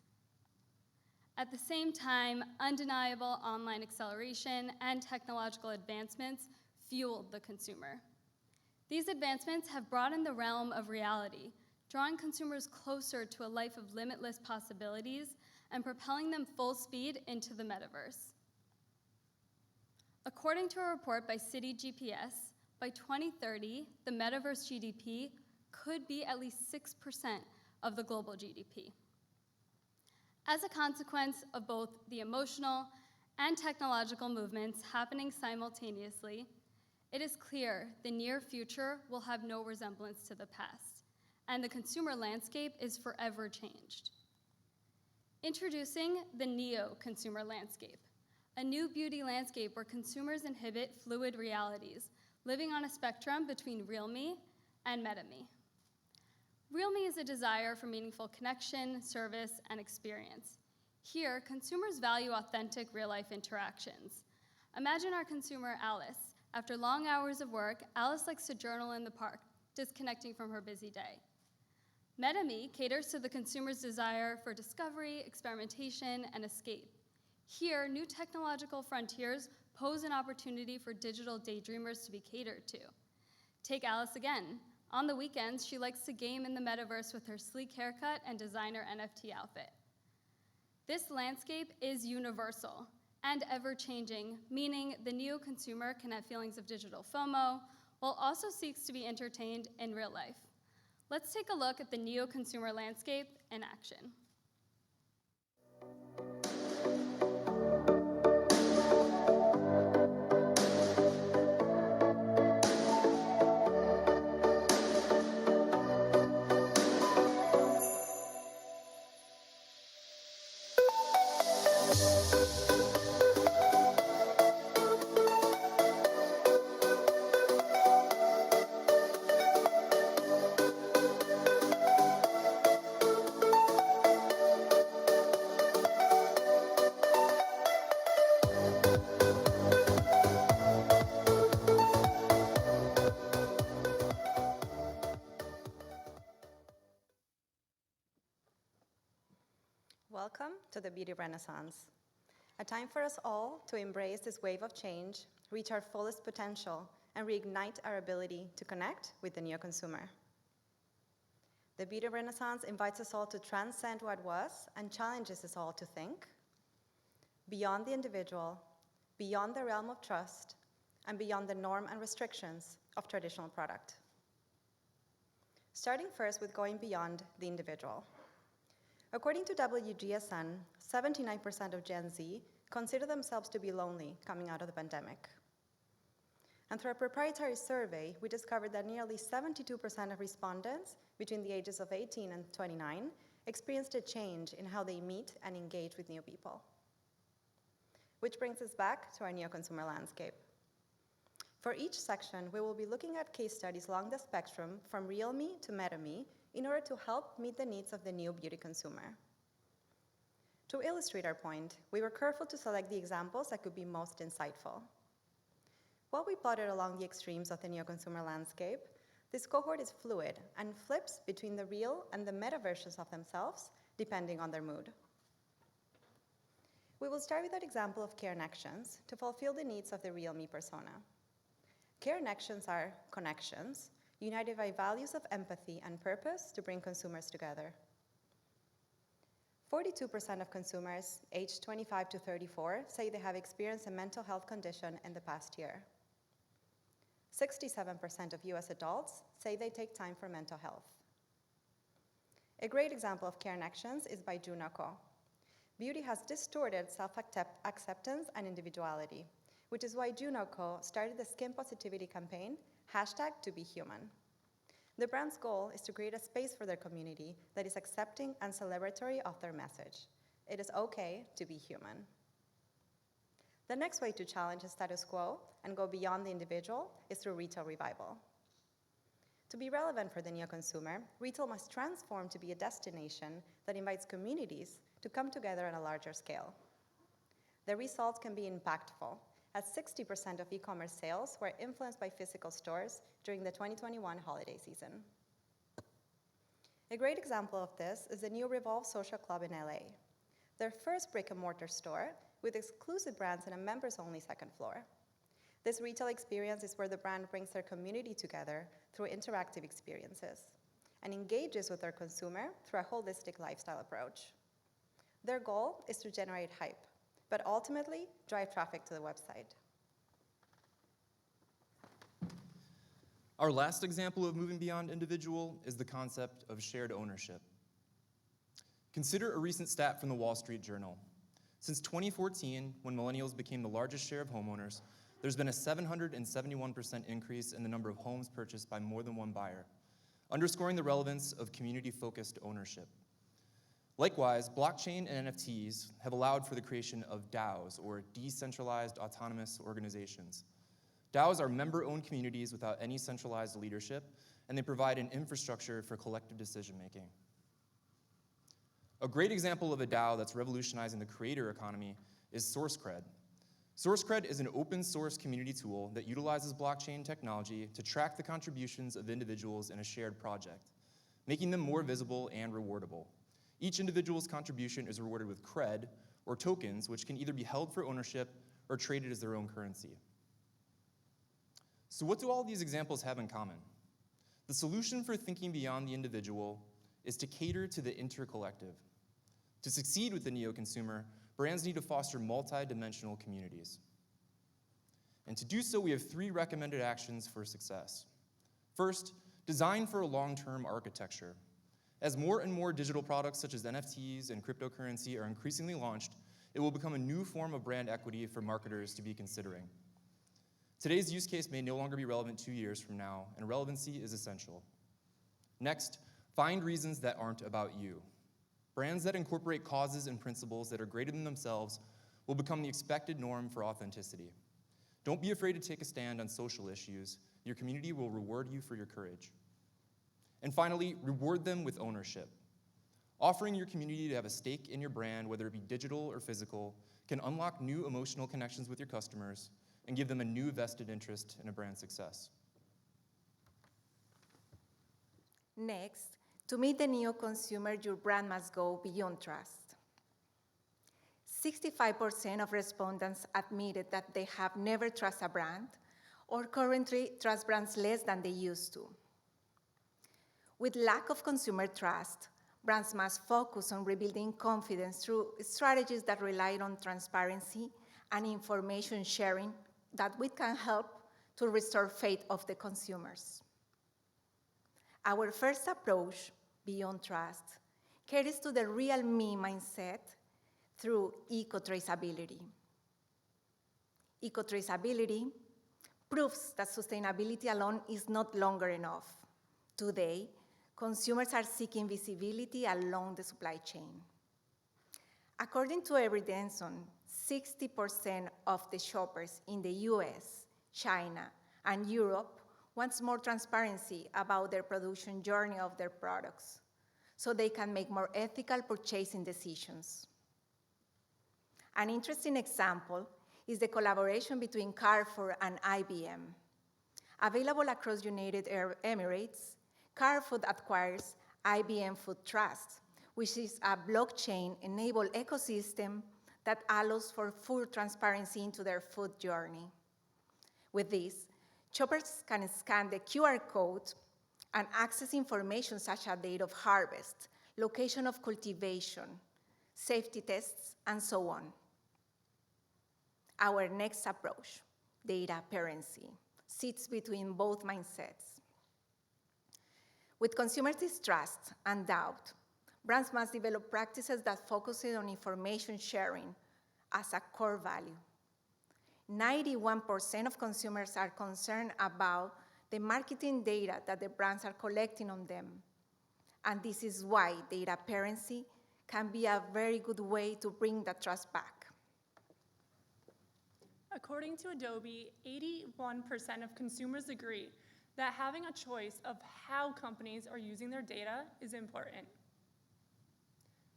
At the same time, undeniable online acceleration and technological advancements fueled the consumer. These advancements have broadened the realm of reality, drawing consumers closer to a life of limitless possibilities and propelling them full speed into the metaverse. According to a report by City GPS, by 2030, the metaverse GDP could be at least 6% of the global GDP. As a consequence of both the emotional and technological movements happening simultaneously, it is clear the near future will have no resemblance to the past, and the consumer landscape is forever changed. Introducing the neo-consumer landscape, a new beauty landscape where consumers inhabit fluid realities, living on a spectrum between real me and meta me. Real me is a desire for meaningful connection, service, and experience. Here, consumers value authentic real-life interactions. Imagine our consumer, Alice. After long hours of work, Alice likes to journal in the park, disconnecting from her busy day. Meta me caters to the consumer's desire for discovery, experimentation, and escape. Here, new technological frontiers pose an opportunity for digital daydreamers to be catered to. Take Alice again. On the weekends, she likes to game in the metaverse with her sleek haircut and designer NFT outfit. This landscape is universal and ever-changing, meaning the neo-consumer can have feelings of digital FOMO, while also seeks to be entertained in real life. Let's take a look at the neo-consumer landscape in action. Welcome to the Beauty Renaissance, a time for us all to embrace this wave of change, reach our fullest potential, and reignite our ability to connect with the neo-consumer. The Beauty Renaissance invites us all to transcend what was and challenges us all to think beyond the individual, beyond the realm of trust, and beyond the norm and restrictions of traditional product. Starting first with going beyond the individual. According to WGSN, 79% of Gen Z consider themselves to be lonely coming out of the pandemic. And through a proprietary survey, we discovered that nearly 72% of respondents between the ages of 18 and 29 experienced a change in how they meet and engage with new people. Which brings us back to our neo-consumer landscape. For each section, we will be looking at case studies along the spectrum from Real Me to Meta Me in order to help meet the needs of the new beauty consumer. To illustrate our point, we were careful to select the examples that could be most insightful. While we plotted along the extremes of the neo-consumer landscape, this cohort is fluid and flips between the real and the meta versions of themselves, depending on their mood. We will start with an example of Care in Actions to fulfill the needs of the Real Me persona. Care in Actions are connections, united by values of empathy and purpose to bring consumers together. 42% of consumers aged 25 to 34 say they have experienced a mental health condition in the past year. 67% of US adults say they take time for mental health. A great example of Care in Actions is by Junoko. Beauty has distorted self-acceptance and individuality, which is why Junoko started the skin positivity campaign, #ToBeHuman. The brand's goal is to create a space for their community that is accepting and celebratory of their message. It is okay to be human. The next way to challenge the status quo and go beyond the individual is through retail revival. To be relevant for the neo-consumer, retail must transform to be a destination that invites communities to come together on a larger scale. The results can be impactful, as 60% of e-commerce sales were influenced by physical stores during the 2021 holiday season. A great example of this is the new Revolve Social Club in LA, their first brick-and-mortar store with exclusive brands and a members-only second floor. This retail experience is where the brand brings their community together through interactive experiences and engages with their consumer through a holistic lifestyle approach. Their goal is to generate hype, but ultimately drive traffic to the website. Our last example of moving beyond individual is the concept of shared ownership. Consider a recent stat from the Wall Street Journal. Since 2014, when millennials became the largest share of homeowners, there's been a 771% increase in the number of homes purchased by more than one buyer, underscoring the relevance of community-focused ownership. Likewise, blockchain and NFTs have allowed for the creation of DAOs, or decentralized autonomous organizations. DAOs are member-owned communities without any centralized leadership, and they provide an infrastructure for collective decision-making. A great example of a DAO that's revolutionizing the creator economy is SourceCred. SourceCred is an open-source community tool that utilizes blockchain technology to track the contributions of individuals in a shared project, making them more visible and rewardable. Each individual's contribution is rewarded with cred, or tokens, which can either be held for ownership or traded as their own currency. So what do all these examples have in common? The solution for thinking beyond the individual is to cater to the intercollective. To succeed with the neo-consumer, brands need to foster multi-dimensional communities. And to do so, we have 3 recommended actions for success. First, design for a long-term architecture. As more and more digital products such as NFTs and cryptocurrency are increasingly launched, it will become a new form of brand equity for marketers to be considering. Today's use case may no longer be relevant 2 years from now, and relevancy is essential. Next, find reasons that aren't about you. Brands that incorporate causes and principles that are greater than themselves will become the expected norm for authenticity. Don't be afraid to take a stand on social issues. Your community will reward you for your courage. And finally, reward them with ownership. Offering your community to have a stake in your brand, whether it be digital or physical, can unlock new emotional connections with your customers and give them a new vested interest in a brand's success. Next, to meet the neo-consumer, your brand must go beyond trust. 65% of respondents admitted that they have never trusted a brand or currently trust brands less than they used to. With lack of consumer trust, brands must focus on rebuilding confidence through strategies that rely on transparency and information sharing that can help to restore faith of the consumers. Our first approach, Beyond Trust, caters to the real me mindset through eco-traceability. Eco-traceability proves that sustainability alone is not longer enough. Today, consumers are seeking visibility along the supply chain. According to Avery Dennison, 60% of the shoppers in the US, China, and Europe want more transparency about their production journey of their products, so they can make more ethical purchasing decisions. An interesting example is the collaboration between Carrefour and IBM. Available across United Arab Emirates, Carrefour acquires IBM Food Trust, which is a blockchain-enabled ecosystem that allows for full transparency into their food journey. With this, shoppers can scan the QR code and access information such as date of harvest, location of cultivation, safety tests, and so on. Our next approach, data parency, sits between both mindsets. With consumer distrust and doubt, brands must develop practices that focus on information sharing as a core value. 91% of consumers are concerned about the marketing data that the brands are collecting on them. And this is why data parency can be a very good way to bring that trust back. According to Adobe, 81% of consumers agree that having a choice of how companies are using their data is important.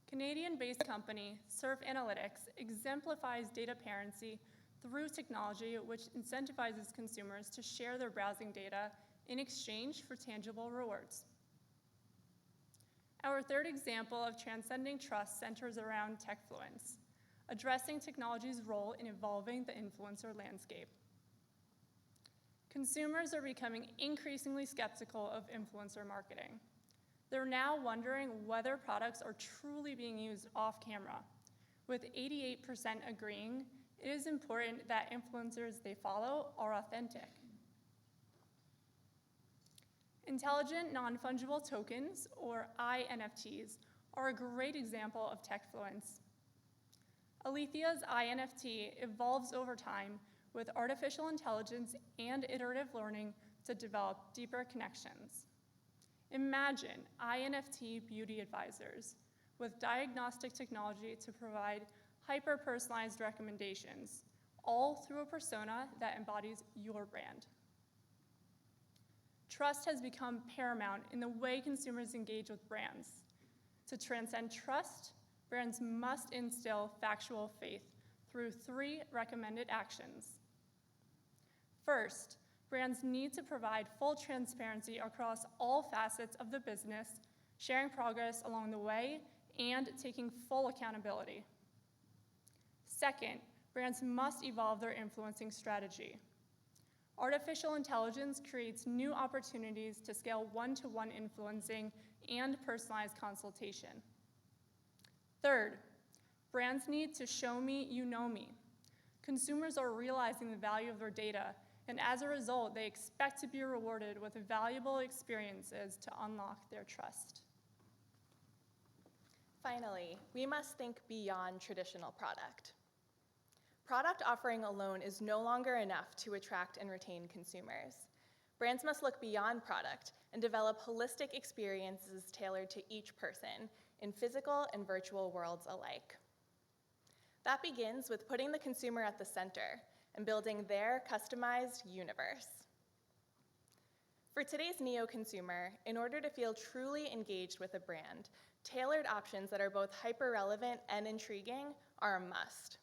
Canadian-based company Surf Analytics exemplifies data parency through technology which incentivizes consumers to share their browsing data in exchange for tangible rewards. Our third example of transcending trust centers around techfluence, addressing technology's role in evolving the influencer landscape. Consumers are becoming increasingly skeptical of influencer marketing. They're now wondering whether products are truly being used off camera, with 88% agreeing it is important that influencers they follow are authentic. Intelligent non-fungible tokens, or INFTs, are a great example of techfluence. Alethea's INFT evolves over time with artificial intelligence and iterative learning to develop deeper connections. Imagine INFT beauty advisors with diagnostic technology to provide hyper-personalized recommendations, all through a persona that embodies your brand. Trust has become paramount in the way consumers engage with brands. To transcend trust, brands must instill factual faith through 3 recommended actions. First, brands need to provide full transparency across all facets of the business, sharing progress along the way, and taking full accountability. Second, brands must evolve their influencing strategy. Artificial intelligence creates new opportunities to scale one-to-one influencing and personalized consultation. Third, brands need to show me you know me. Consumers are realizing the value of their data, and as a result, they expect to be rewarded with valuable experiences to unlock their trust. Finally, we must think beyond traditional product. Product offering alone is no longer enough to attract and retain consumers. Brands must look beyond product and develop holistic experiences tailored to each person in physical and virtual worlds alike. That begins with putting the consumer at the center and building their customized universe. For today's neo-consumer, in order to feel truly engaged with a brand, tailored options that are both hyper-relevant and intriguing are a must.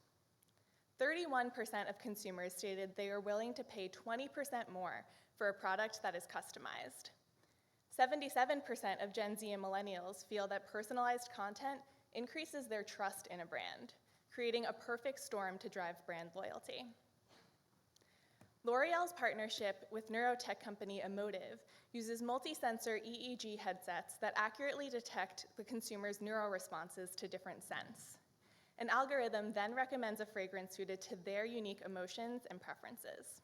31% of consumers stated they are willing to pay 20% more for a product that is customized. 77% of Gen Z and millennials feel that personalized content increases their trust in a brand, creating a perfect storm to drive brand loyalty. L'Oreal's partnership with neurotech company Emotive uses multi-sensor EEG headsets that accurately detect the consumer's neuroresponses to different scents. An algorithm then recommends a fragrance suited to their unique emotions and preferences.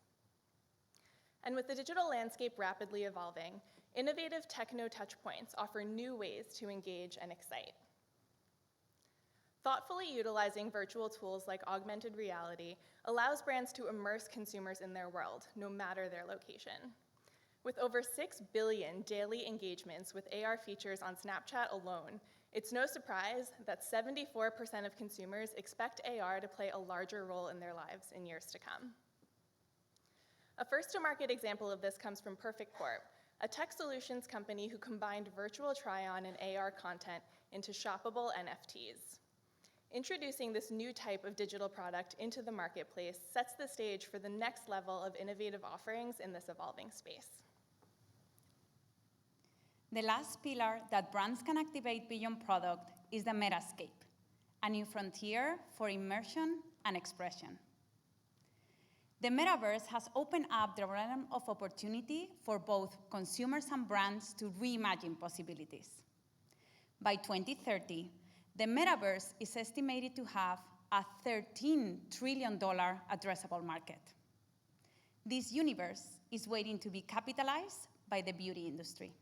And with the digital landscape rapidly evolving, innovative techno touchpoints offer new ways to engage and excite. Thoughtfully utilizing virtual tools like augmented reality allows brands to immerse consumers in their world, no matter their location. With over 6 billion daily engagements with AR features on Snapchat alone, it's no surprise that 74% of consumers expect AR to play a larger role in their lives in years to come. A first-to-market example of this comes from Perfect Corp, a tech solutions company who combined virtual try-on and AR content into shoppable NFTs. Introducing this new type of digital product into the marketplace sets the stage for the next level of innovative offerings in this evolving space. The last pillar that brands can activate beyond product is the Metascape, a new frontier for immersion and expression. The metaverse has opened up the realm of opportunity for both consumers and brands to reimagine possibilities. By 2030, the metaverse is estimated to have a $13 trillion addressable market. This universe is waiting to be capitalized by the beauty industry.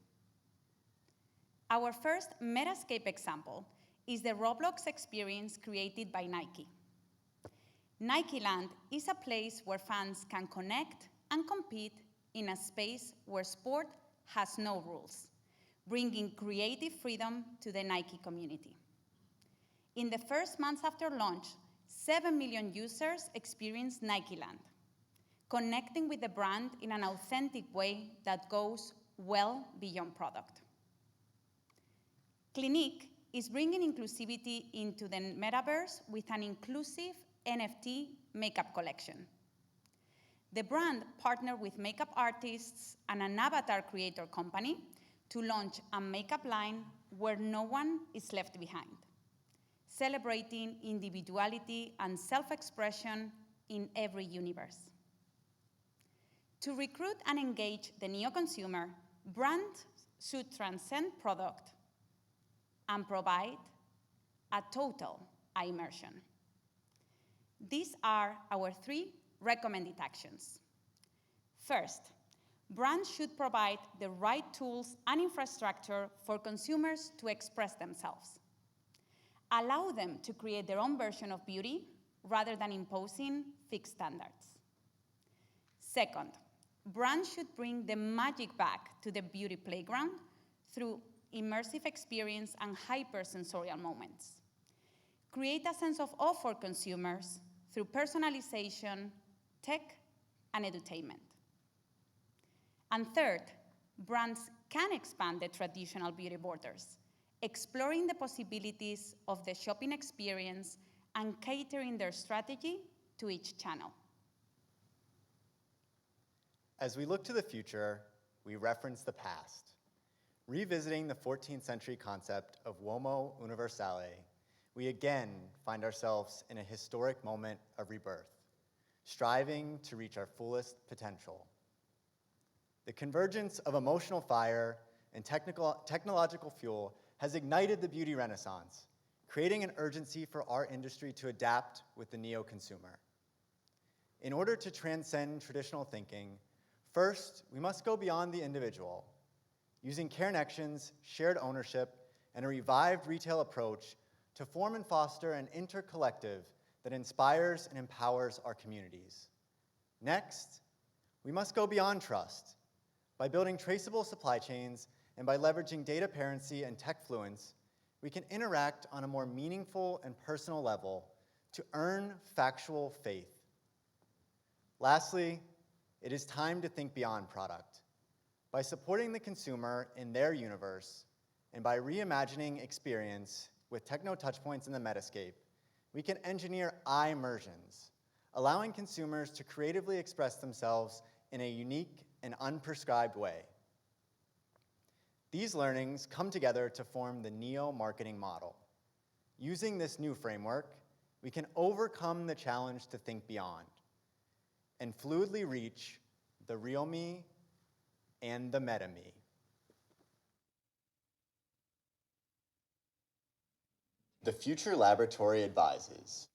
Our first Metascape example is the Roblox experience created by Nike. Nikeland is a place where fans can connect and compete in a space where sport has no rules, bringing creative freedom to the Nike community. In the first months after launch, 7 million users experienced Nikeland, connecting with the brand in an authentic way that goes well beyond product. Clinique is bringing inclusivity into the metaverse with an inclusive NFT makeup collection. The brand partnered with makeup artists and an avatar creator company to launch a makeup line where no one is left behind, celebrating individuality and self-expression in every universe. To recruit and engage the neo-consumer, brands should transcend product and provide a total immersion. These are our 3 recommended actions. First, brands should provide the right tools and infrastructure for consumers to express themselves. Allow them to create their own version of beauty rather than imposing fixed standards. Second, brands should bring the magic back to the beauty playground through immersive experience and hyper-sensorial moments. Create a sense of awe for consumers through personalization, tech, and edutainment. And third, brands can expand the traditional beauty borders, exploring the possibilities of the shopping experience and catering their strategy to each channel. As we look to the future, we reference the past. Revisiting the 14th century concept of Uomo Universale, we again find ourselves in a historic moment of rebirth, striving to reach our fullest potential. The convergence of emotional fire and technological fuel has ignited the beauty renaissance, creating an urgency for our industry to adapt with the neo-consumer. In order to transcend traditional thinking, first, we must go beyond the individual. Using CareNections, shared ownership, and a revived retail approach to form and foster an intercollective that inspires and empowers our communities. Next, we must go beyond trust. By building traceable supply chains and by leveraging data parency and tech fluence, we can interact on a more meaningful and personal level to earn factual faith. Lastly, it is time to think beyond product. By supporting the consumer in their universe and by reimagining experience with techno touchpoints in the Metascape, we can engineer immersions, allowing consumers to creatively express themselves in a unique and unprescribed way. These learnings come together to form the Neo marketing model. Using this new framework, we can overcome the challenge to think beyond and fluidly reach the real me and the meta me. The Future Laboratory advises,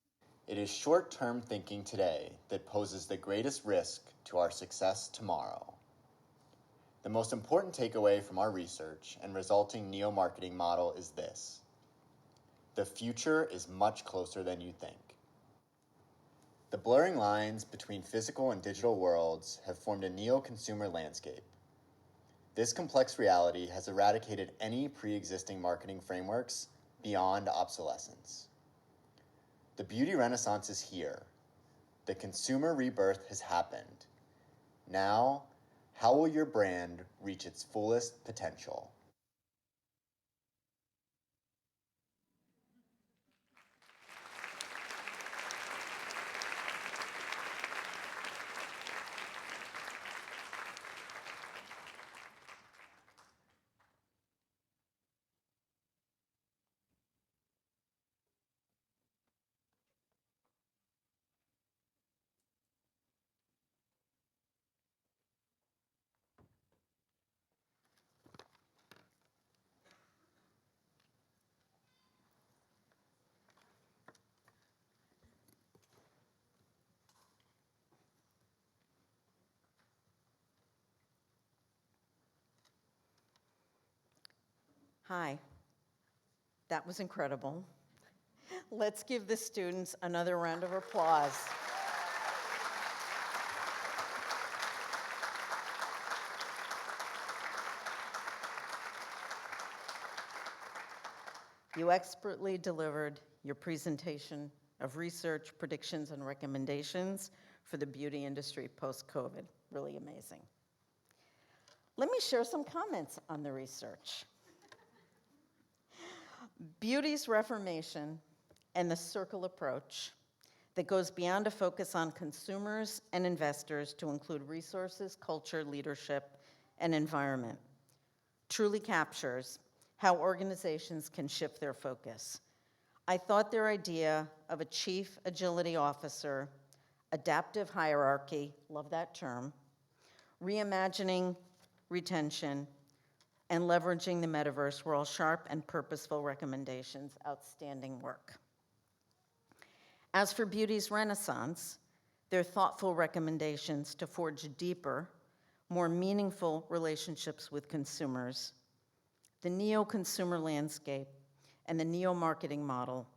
it is short-term thinking today that poses the greatest risk to our success tomorrow. The most important takeaway from our research and resulting neo-marketing model is this. The future is much closer than you think. The blurring lines between physical and digital worlds have formed a neo-consumer landscape. This complex reality has eradicated any pre-existing marketing frameworks beyond obsolescence. The beauty renaissance is here. The consumer rebirth has happened. Now, how will your brand reach its fullest potential? Hi, that was incredible. Let's give the students another round of applause. You expertly delivered your presentation of research, predictions, and recommendations for the beauty industry post-COVID. Really amazing. Let me share some comments on the research. Beauty's reformation and the circle approach that goes beyond a focus on consumers and investors to include resources, culture, leadership, and environment truly captures how organizations can shift their focus. I thought their idea of a chief agility officer, adaptive hierarchy, love that term, reimagining retention, and leveraging the metaverse were all sharp and purposeful recommendations. Outstanding work. As for Beauty's Renaissance, their thoughtful recommendations to forge deeper, more meaningful relationships with consumers, the neo-consumer landscape, and the neo-marketing model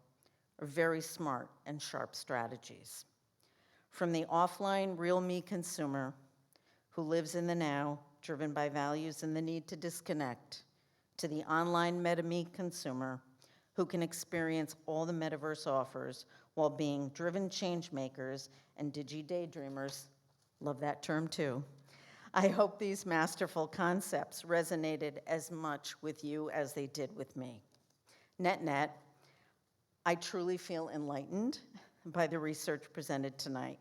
are very smart and sharp strategies. From the offline real me consumer who lives in the now, driven by values and the need to disconnect, to the online meta-me consumer who can experience all the metaverse offers while being driven change makers and digi-daydreamers, love that term too. I hope these masterful concepts resonated as much with you as they did with me. Net-net, I truly feel enlightened by the research presented tonight.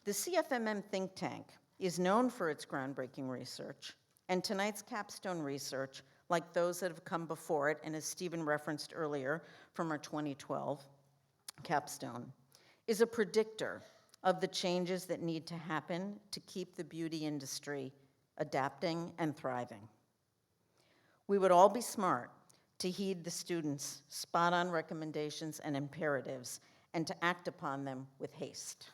The CFMM think tank is known for its groundbreaking research, and tonight's capstone research, like those that have come before it, and as Stephen referenced earlier from our 2012 capstone, is a predictor of the changes that need to happen to keep the beauty industry adapting and thriving. We would all be smart to heed the students' spot-on recommendations and imperatives and to act upon them with haste.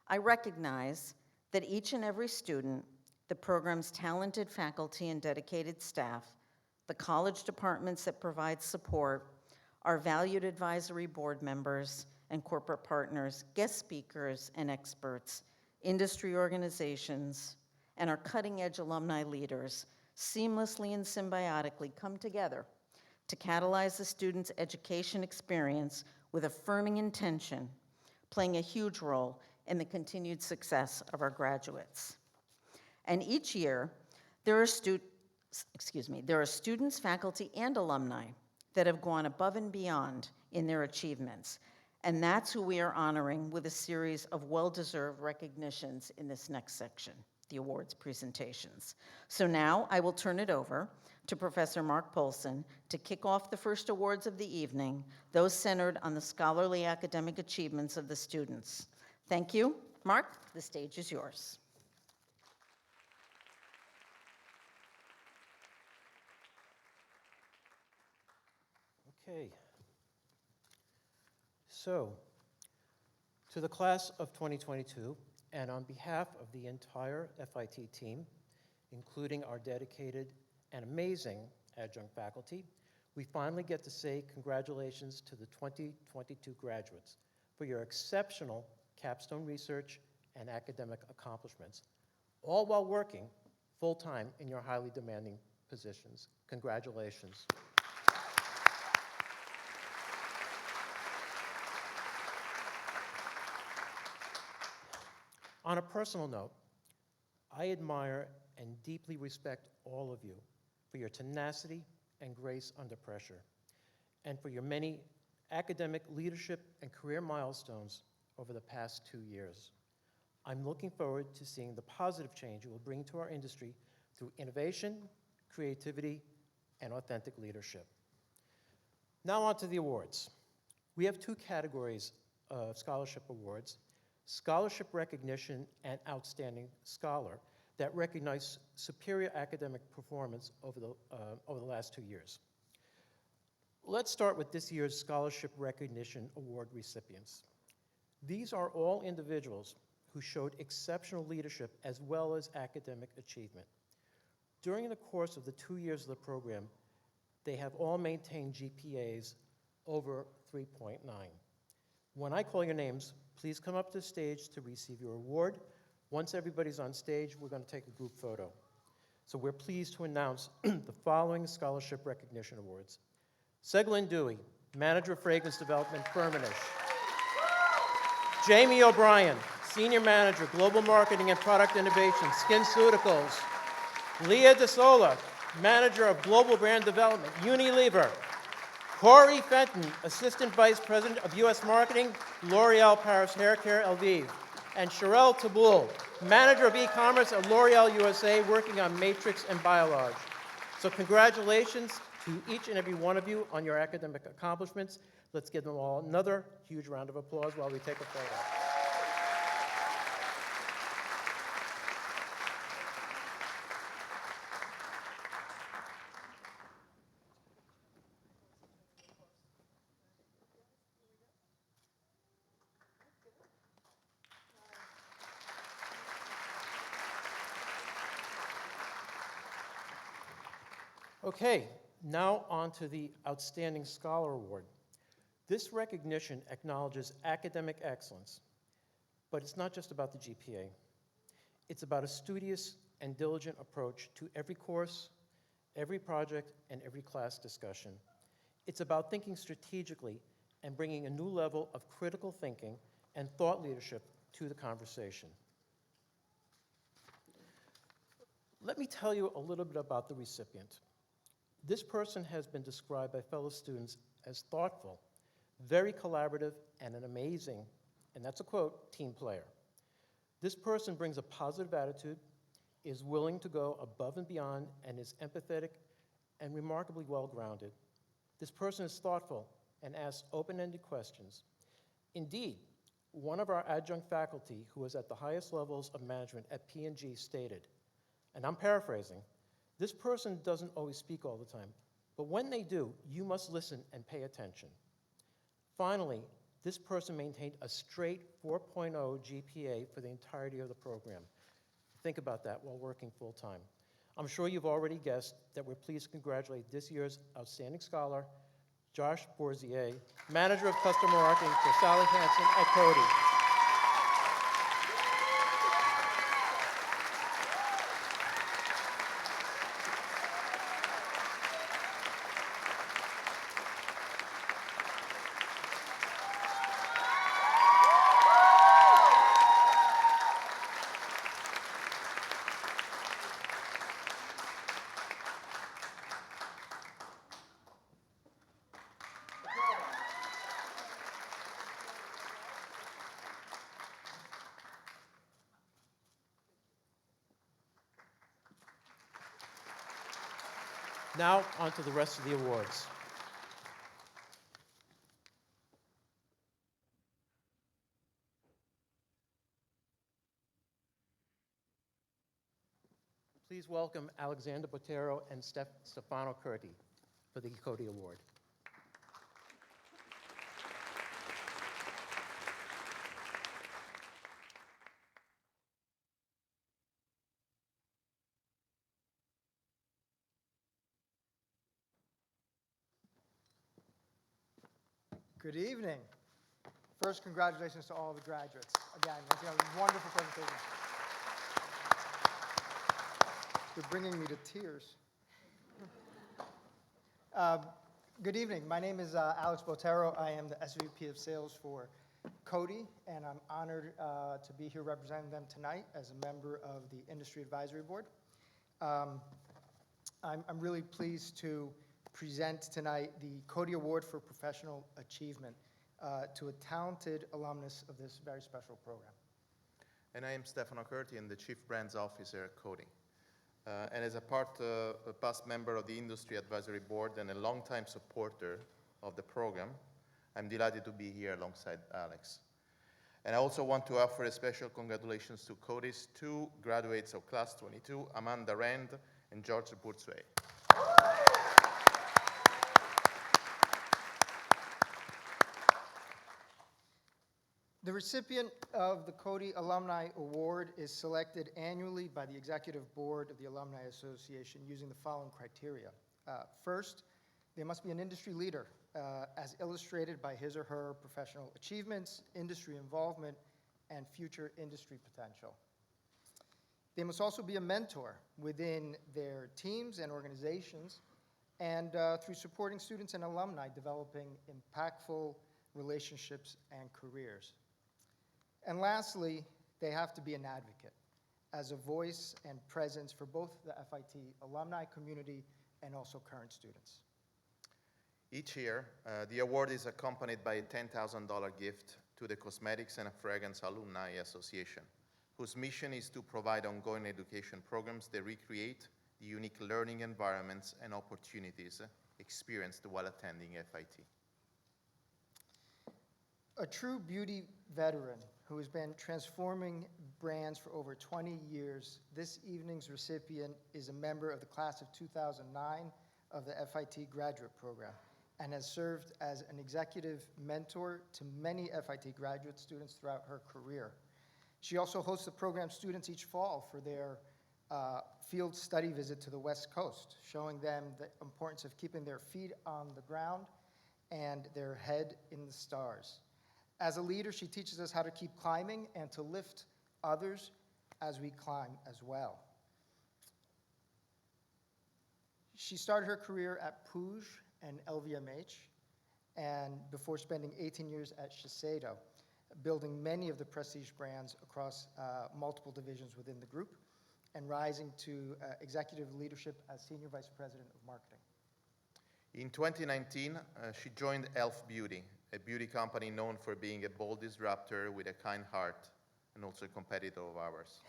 I recognize that each and every student, the program's talented faculty and dedicated staff, the college departments that provide support, our valued advisory board members and corporate partners, guest speakers and experts, industry organizations, and our cutting-edge alumni leaders seamlessly and symbiotically come together to catalyze the students' education experience with affirming intention, playing a huge role in the continued success of our graduates. And each year, there are students, faculty, and alumni that have gone above and beyond in their achievements. And that's who we are honoring with a series of well-deserved recognitions in this next section, the awards presentations. So now I will turn it over to Professor Mark Polson to kick off the first awards of the evening, those centered on the scholarly academic achievements of the students. Thank you. Mark, the stage is yours. Okay. So, to the class of 2022, and on behalf of the entire FIT team, including our dedicated and amazing adjunct faculty, we finally get to say congratulations to the 2022 graduates for your exceptional capstone research and academic accomplishments, all while working full-time in your highly demanding positions. Congratulations. On a personal note, I admire and deeply respect all of you for your tenacity and grace under pressure, and for your many academic leadership and career milestones over the past 2 years. I'm looking forward to seeing the positive change you will bring to our industry through innovation, creativity, and authentic leadership. Now on to the awards. We have 2 categories of scholarship awards: scholarship recognition and outstanding scholar, that recognize superior academic performance over the last 2 years. Let's start with this year's Scholarship Recognition Award recipients. These are all individuals who showed exceptional leadership as well as academic achievement. During the course of the 2 years of the program, they have all maintained GPAs over 3.9. When I call your names, please come up to the stage to receive your award. Once everybody's on stage, we're going to take a group photo. So we're pleased to announce the following Scholarship Recognition Awards. Seglin Dewey, Manager of Fragrance Development, Firmenich. Jamie O'Brien, Senior Manager, Global Marketing and Product Innovation, SkinCeuticals. Leah DeSola, Manager of Global Brand Development, Unilever. Corey Fenton, Assistant Vice President of U.S. Marketing, L'Oreal Paris Hair Care Lviv. And Sherelle Tabul, Manager of E-Commerce at L'Oreal USA, working on Matrix and Biolage. So congratulations to each and every one of you on your academic accomplishments. Let's give them all another huge round of applause while we take a photo. Okay, now on to the Outstanding Scholar Award. This recognition acknowledges academic excellence, but it's not just about the GPA. It's about a studious and diligent approach to every course, every project, and every class discussion. It's about thinking strategically and bringing a new level of critical thinking and thought leadership to the conversation. Let me tell you a little bit about the recipient. This person has been described by fellow students as thoughtful, very collaborative, and an amazing, and that's a quote, team player. This person brings a positive attitude, is willing to go above and beyond, and is empathetic and remarkably well-grounded. This person is thoughtful and asks open-ended questions. Indeed, one of our adjunct faculty who is at the highest levels of management at P&G stated, and I'm paraphrasing, this person doesn't always speak all the time, but when they do, you must listen and pay attention. Finally, this person maintained a straight 4.0 GPA for the entirety of the program. Think about that while working full-time. I'm sure you've already guessed that we're pleased to congratulate this year's Outstanding Scholar, Josh Borzier, Manager of Customer Marketing for Sally Hansen at Coty. Now, on to the rest of the awards. Please welcome Alexander Botero and Stefano Curti for the Coty Award. Good evening. First, congratulations to all the graduates. Again, once again, wonderful presentation. You're bringing me to tears. Good evening. My name is Alex Botero. I am the SVP of Sales for Coty, and I'm honored to be here representing them tonight as a member of the Industry Advisory Board. I'm really pleased to present tonight the Coty Award for Professional Achievement to a talented alumnus of this very special program. And I am Stefano Curti, I'm the Chief Brands Officer at Coty. And as a past member of the Industry Advisory Board and a longtime supporter of the program, I'm delighted to be here alongside Alex. And I also want to offer a special congratulations to Coty's two graduates of Class 22, Amanda Rand and George Boursuet. The recipient of the Coty Alumni Award is selected annually by the Executive Board of the Alumni Association using the following criteria. First, they must be an industry leader, as illustrated by his or her professional achievements, industry involvement, and future industry potential. They must also be a mentor within their teams and organizations, and through supporting students and alumni developing impactful relationships and careers. And lastly, they have to be an advocate as a voice and presence for both the FIT alumni community and also current students. Each year, the award is accompanied by a $10,000 gift to the Cosmetics and Fragrance Alumni Association, whose mission is to provide ongoing education programs that recreate the unique learning environments and opportunities experienced while attending FIT. A true beauty veteran who has been transforming brands for over 20 years, this evening's recipient is a member of the class of 2009 of the FIT graduate program and has served as an executive mentor to many FIT graduate students throughout her career. She also hosts the program students each fall for their field study visit to the West Coast, showing them the importance of keeping their feet on the ground and their head in the stars. As a leader, she teaches us how to keep climbing and to lift others as we climb as well. She started her career at Puig and LVMH, and before spending 18 years at Shiseido, building many of the prestige brands across multiple divisions within the group, and rising to executive leadership as Senior Vice President of Marketing. In 2019, she joined Elf Beauty, a beauty company known for being a bold disruptor with a kind heart and also a competitor of ours.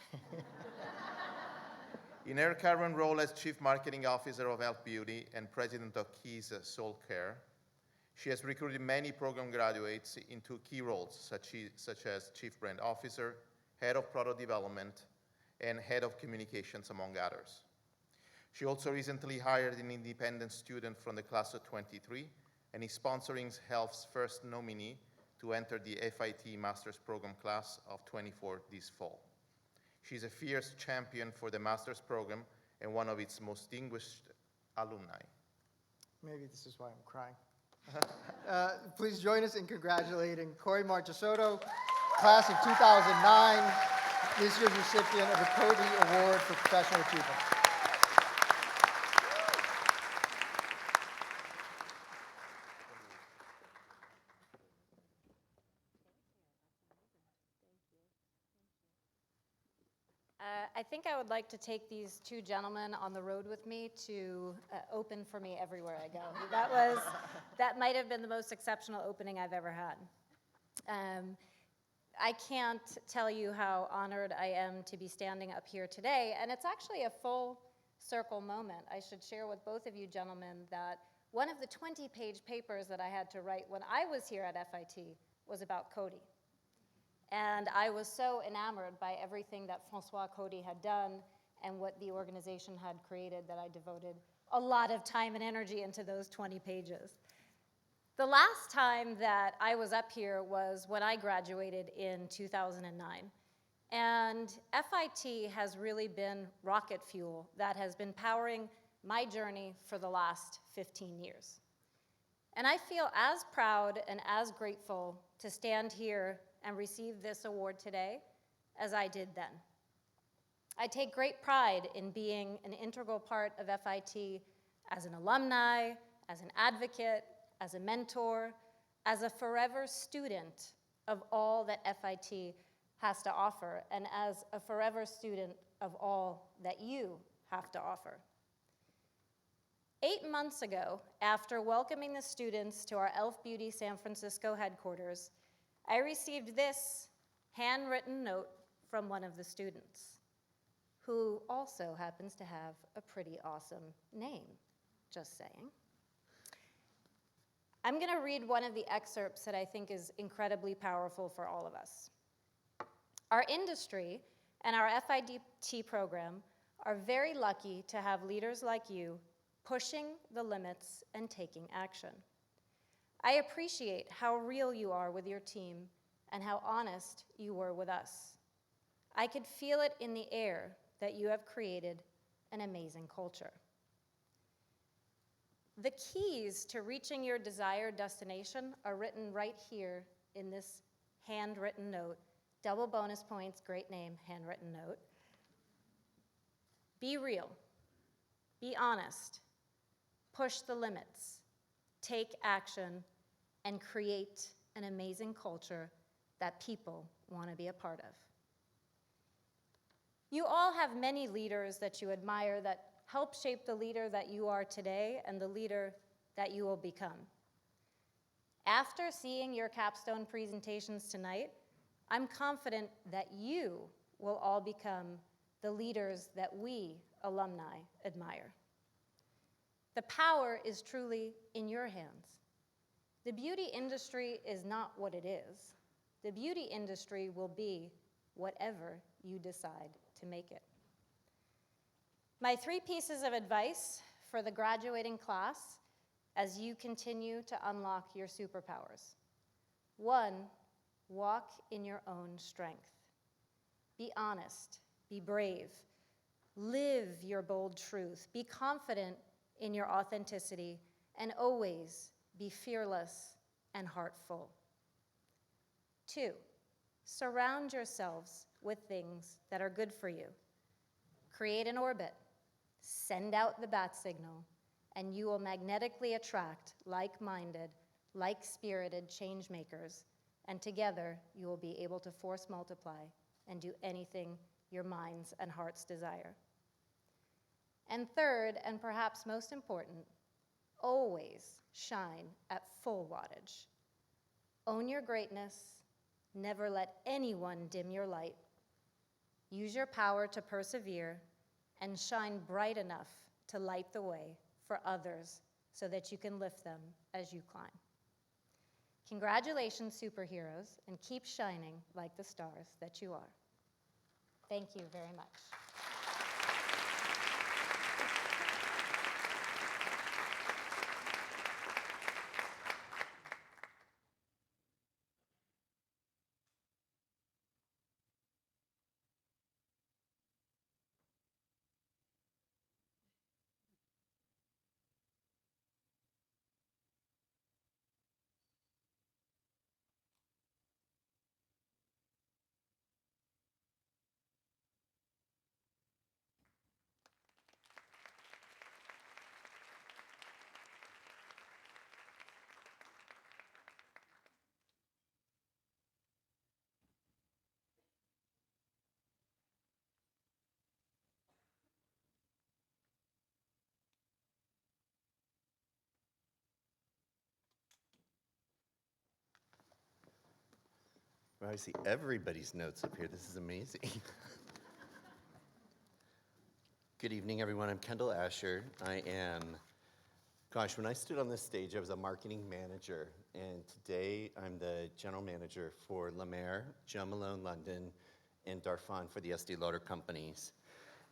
In her current role as Chief Marketing Officer of Elf Beauty and President of Keys Soul Care, she has recruited many program graduates into key roles such as Chief Brand Officer, Head of Product Development, and Head of Communications, among others. She also recently hired an independent student from the class of 23 and is sponsoring Health's first nominee to enter the FIT Master's Program class of 24 this fall. She's a fierce champion for the Master's Program and one of its most distinguished alumni. Maybe this is why I'm crying. Please join us in congratulating Corey Marchesotto, class of 2009, this year's recipient of the Coty Award for Professional Achievement. I think I would like to take these two gentlemen on the road with me to open for me everywhere I go. That might have been the most exceptional opening I've ever had. I can't tell you how honored I am to be standing up here today, and it's actually a full circle moment. I should share with both of you gentlemen that one of the 20-page papers that I had to write when I was here at FIT was about Coty. And I was so enamored by everything that François Coty had done and what the organization had created that I devoted a lot of time and energy into those 20 pages. The last time that I was up here was when I graduated in 2009. And FIT has really been rocket fuel that has been powering my journey for the last 15 years. And I feel as proud and as grateful to stand here and receive this award today as I did then. I take great pride in being an integral part of FIT as an alumni, as an advocate, as a mentor, as a forever student of all that FIT has to offer, and as a forever student of all that you have to offer. 8 months ago, after welcoming the students to our e.l.f. Beauty San Francisco headquarters, I received this handwritten note from one of the students, who also happens to have a pretty awesome name, just saying. I'm going to read one of the excerpts that I think is incredibly powerful for all of us. Our industry and our FIT program are very lucky to have leaders like you pushing the limits and taking action. I appreciate how real you are with your team and how honest you were with us. I could feel it in the air that you have created an amazing culture. The keys to reaching your desired destination are written right here in this handwritten note. Double bonus points, great name, handwritten note. Be real, be honest, push the limits, take action, and create an amazing culture that people want to be a part of. You all have many leaders that you admire that help shape the leader that you are today and the leader that you will become. After seeing your capstone presentations tonight, I'm confident that you will all become the leaders that we alumni admire. The power is truly in your hands. The beauty industry is not what it is. The beauty industry will be whatever you decide to make it. My 3 pieces of advice for the graduating class as you continue to unlock your superpowers. 1, walk in your own strength. Be honest, be brave, live your bold truth, be confident in your authenticity, and always be fearless and heartful. 2, surround yourselves with things that are good for you. Create an orbit, send out the bat signal, and you will magnetically attract like-minded, like-spirited change makers, and together you will be able to force multiply and do anything your minds and hearts desire. And 3rd, and perhaps most important, always shine at full wattage. Own your greatness, never let anyone dim your light. Use your power to persevere and shine bright enough to light the way for others so that you can lift them as you climb. Congratulations, superheroes, and keep shining like the stars that you are. Thank you very much. Well, I see everybody's notes up here. This is amazing. Good evening, everyone. I'm Kendall Asher. When I stood on this stage, I was a marketing manager, and today I'm the general manager for La Mer, Jo Malone London, and Darphin for the Estée Lauder companies.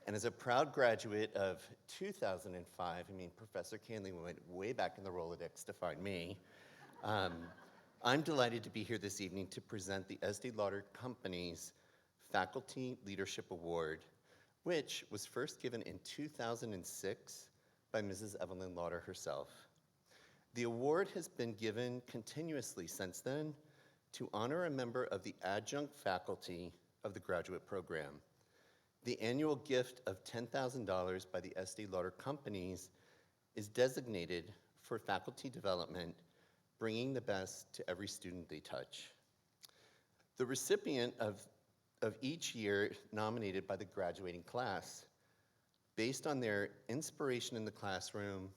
And as a proud graduate of 2005, Professor Canley went way back in the Rolodex to find me. I'm delighted to be here this evening to present the Estée Lauder Companies Faculty Leadership Award, which was first given in 2006 by Mrs. Evelyn Lauder herself. The award has been given continuously since then to honor a member of the adjunct faculty of the graduate program. The annual gift of $10,000 by the Estee Lauder Companies is designated for faculty development, bringing the best to every student they touch. The recipient of each year nominated by the graduating class, based on their inspiration in the classroom,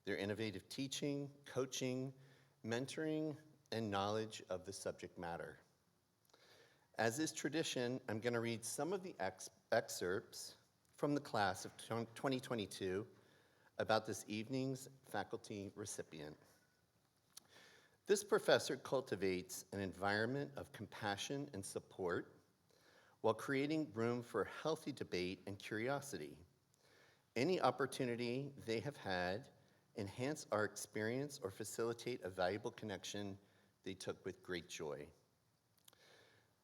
their innovative teaching, coaching, mentoring, and knowledge of the subject matter. As is tradition, I'm going to read some of the excerpts from the class of 2022 about this evening's faculty recipient. This professor cultivates an environment of compassion and support while creating room for healthy debate and curiosity. Any opportunity they have had enhance our experience or facilitate a valuable connection they took with great joy.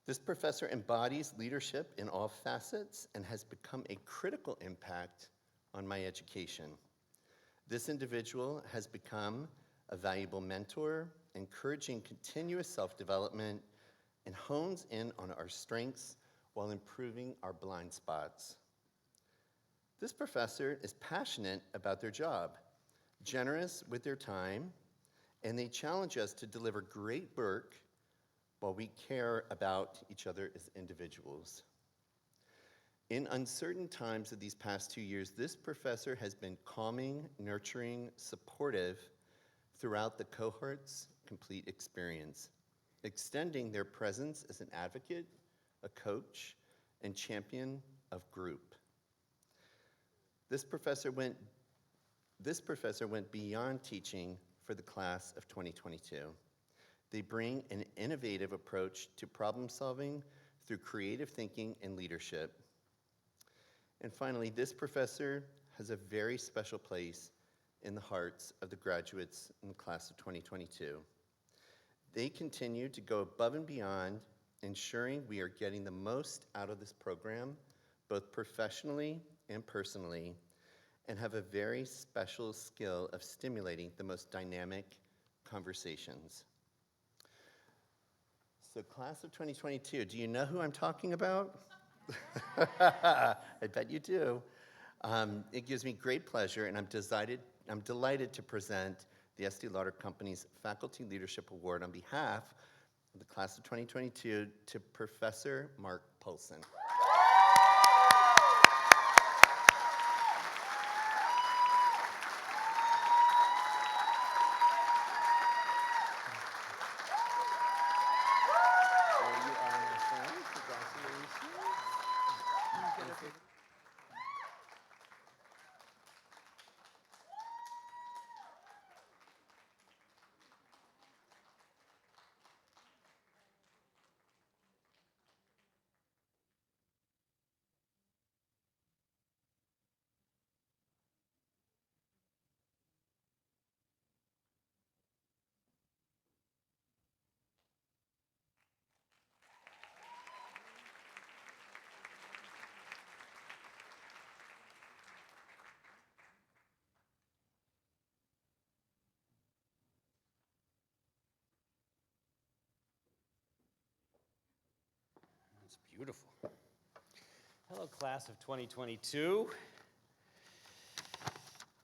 This professor embodies leadership in all facets and has become a critical impact on my education. This individual has become a valuable mentor, encouraging continuous self-development, and hones in on our strengths while improving our blind spots. This professor is passionate about their job, generous with their time, and they challenge us to deliver great work while we care about each other as individuals. In uncertain times of these past 2 years, this professor has been calming, nurturing, supportive throughout the cohort's complete experience, extending their presence as an advocate, a coach, and champion of group. This professor went beyond teaching for the class of 2022. They bring an innovative approach to problem solving through creative thinking and leadership. And finally, this professor has a very special place in the hearts of the graduates in the class of 2022. They continue to go above and beyond, ensuring we are getting the most out of this program, both professionally and personally, and have a very special skill of stimulating the most dynamic conversations. So class of 2022, do you know who I'm talking about? I bet you do. It gives me great pleasure, and I'm delighted to present the Estee Lauder Company's Faculty Leadership Award on behalf of the class of 2022 to Professor Mark Poulsen. It's beautiful. Hello, class of 2022.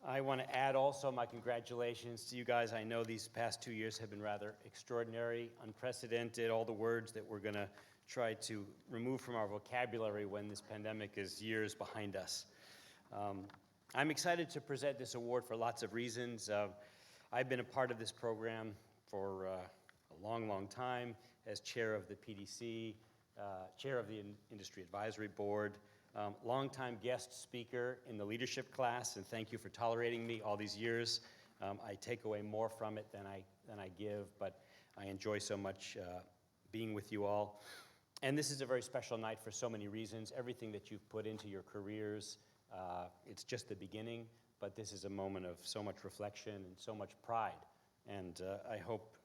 I want to add also my congratulations to you guys. I know these past 2 years have been rather extraordinary, unprecedented, all the words that we're going to try to remove from our vocabulary when this pandemic is years behind us. I'm excited to present this award for lots of reasons. I've been a part of this program for a long, long time as chair of the PDC, chair of the Industry Advisory Board, longtime guest speaker in the leadership class, and thank you for tolerating me all these years. I take away more from it than I give, but I enjoy so much being with you all. And this is a very special night for so many reasons. Everything that you've put into your careers, it's just the beginning, but this is a moment of so much reflection and so much pride. And I hope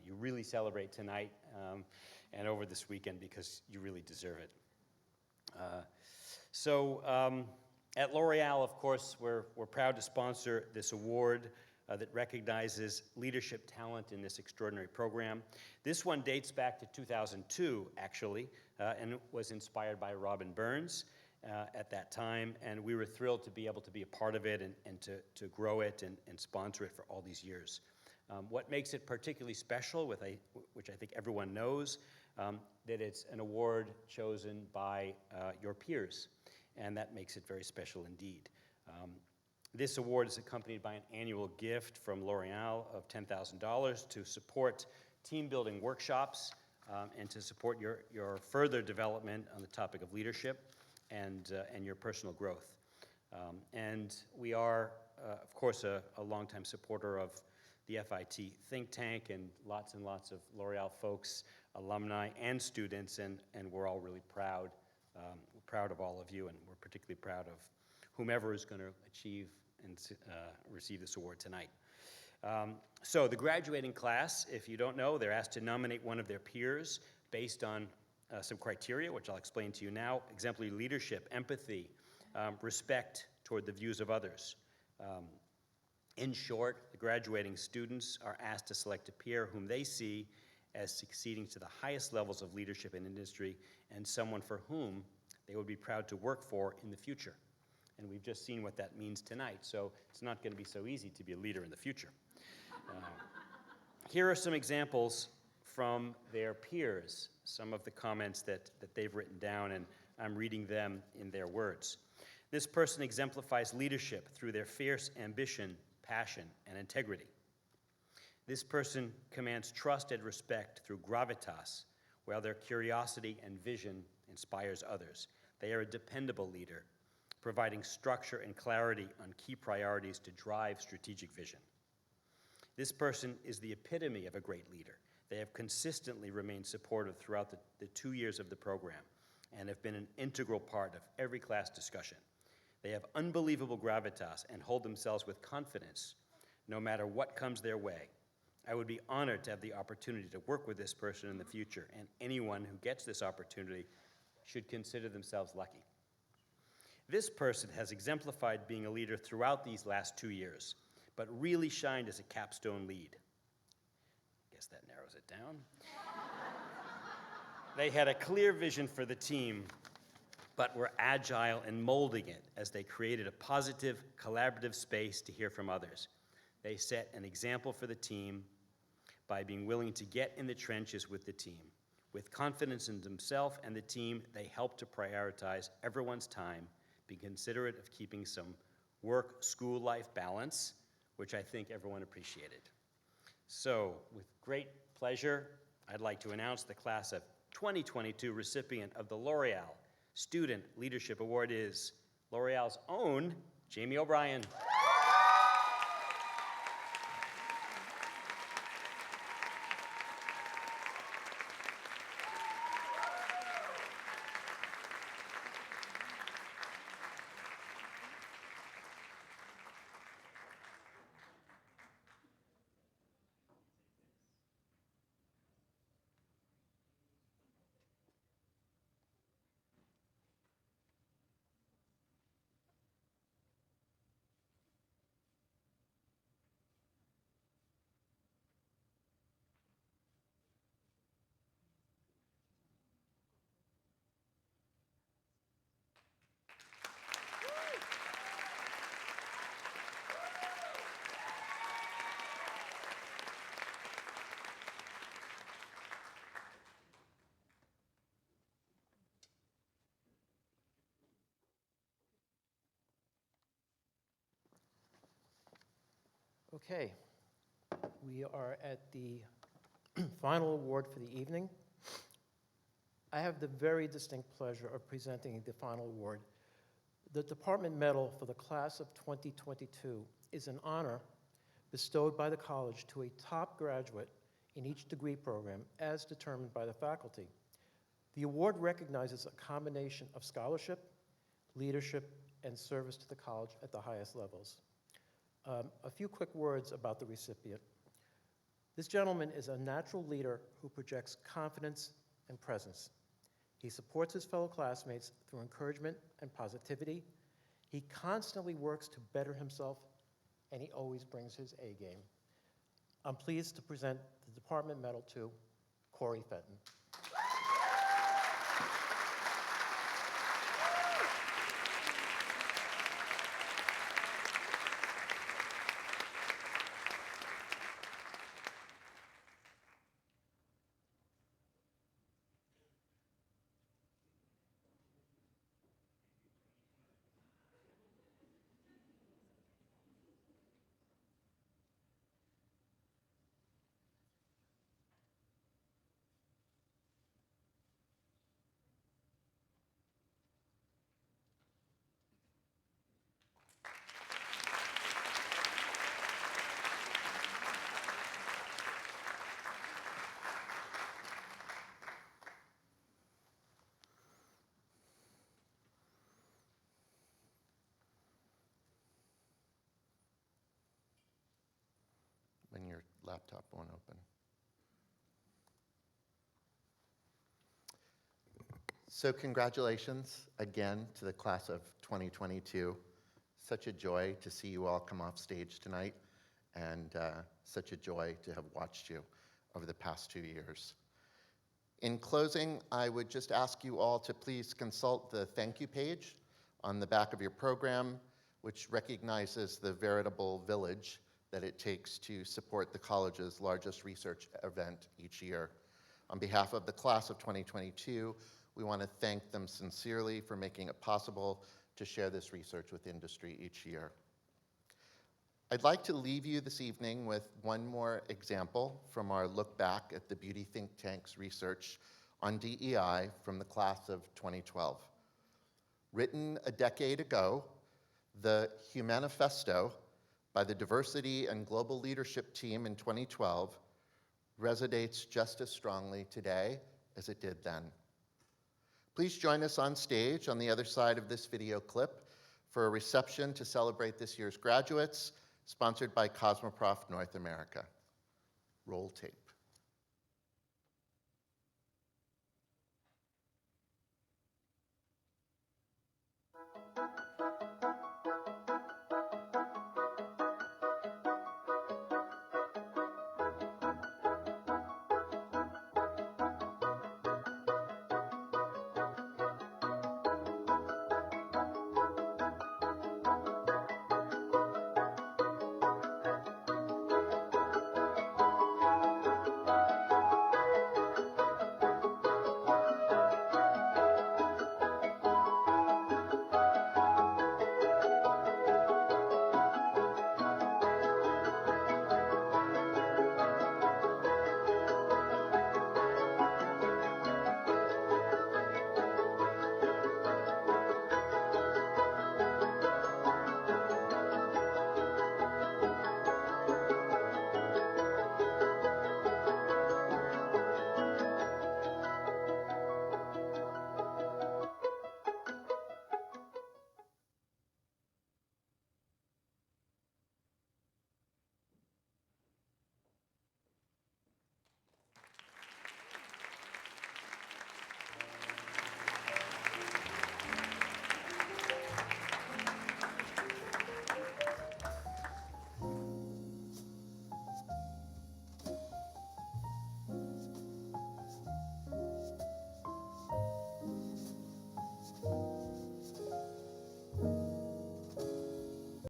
you really celebrate tonight and over this weekend because you really deserve it. At L'Oreal, of course, we're proud to sponsor this award. that recognizes leadership talent in this extraordinary program. This one dates back to 2002, actually, and was inspired by Robin Burns at that time, and we were thrilled to be able to be a part of it and to grow it and sponsor it for all these years. What makes it particularly special, which I think everyone knows, that it's an award chosen by your peers, and that makes it very special indeed. This award is accompanied by an annual gift from L'Oreal of $10,000 to support team building workshops and to support your further development on the topic of leadership and your personal growth. And we are, of course, a longtime supporter of the FIT think tank and lots of L'Oreal folks, alumni and students, and we're all really proud. We're proud of all of you, and we're particularly proud of whomever is going to achieve and receive this award tonight. So the graduating class, if you don't know, they're asked to nominate one of their peers based on some criteria, which I'll explain to you now: exemplary leadership, empathy, respect toward the views of others. In short, the graduating students are asked to select a peer whom they see as succeeding to the highest levels of leadership in industry and someone for whom they would be proud to work for in the future. And we've just seen what that means tonight, so it's not going to be so easy to be a leader in the future. Here are some examples from their peers, some of the comments that they've written down, and I'm reading them in their words. This person exemplifies leadership through their fierce ambition, passion, and integrity. This person commands trust and respect through gravitas, while their curiosity and vision inspires others. They are a dependable leader, providing structure and clarity on key priorities to drive strategic vision. This person is the epitome of a great leader. They have consistently remained supportive throughout the 2 years of the program and have been an integral part of every class discussion. They have unbelievable gravitas and hold themselves with confidence no matter what comes their way. I would be honored to have the opportunity to work with this person in the future, and anyone who gets this opportunity should consider themselves lucky. This person has exemplified being a leader throughout these last 2 years, but really shined as a capstone lead. I guess that narrows it down. They had a clear vision for the team, but were agile in molding it as they created a positive, collaborative space to hear from others. They set an example for the team by being willing to get in the trenches with the team. With confidence in themselves and the team, they helped to prioritize everyone's time, be considerate of keeping some work-school life balance, which I think everyone appreciated. So, with great pleasure, I'd like to announce the class of 2022 recipient of the L'Oreal Student Leadership Award is L'Oreal's own Jamie O'Brien. Okay, we are at the final award for the evening. I have the very distinct pleasure of presenting the final award. The Department Medal for the class of 2022 is an honor bestowed by the college to a top graduate in each degree program as determined by the faculty. The award recognizes a combination of scholarship, leadership, and service to the college at the highest levels. A few quick words about the recipient. This gentleman is a natural leader who projects confidence and presence. He supports his fellow classmates through encouragement and positivity. He constantly works to better himself and he always brings his A game. I'm pleased to present the department medal to Corey Fenton. When your laptop won't open. So congratulations again to the class of 2022. Such a joy to see you all come off stage tonight, and such a joy to have watched you over the past 2 years. In closing, I would just ask you all to please consult the thank you page on the back of your program, which recognizes the veritable village that it takes to support the college's largest research event each year. On behalf of the class of 2022, we want to thank them sincerely for making it possible to share this research with industry each year. I'd like to leave you this evening with one more example from our look back at the Beauty Think Tank's research on DEI from the class of 2012. Written a decade ago, the Humanifesto by the Diversity and Global Leadership team in 2012 resonates just as strongly today as it did then. Please join us on stage on the other side of this video clip for a reception to celebrate this year's graduates, sponsored by Cosmoprof North America. Roll tape.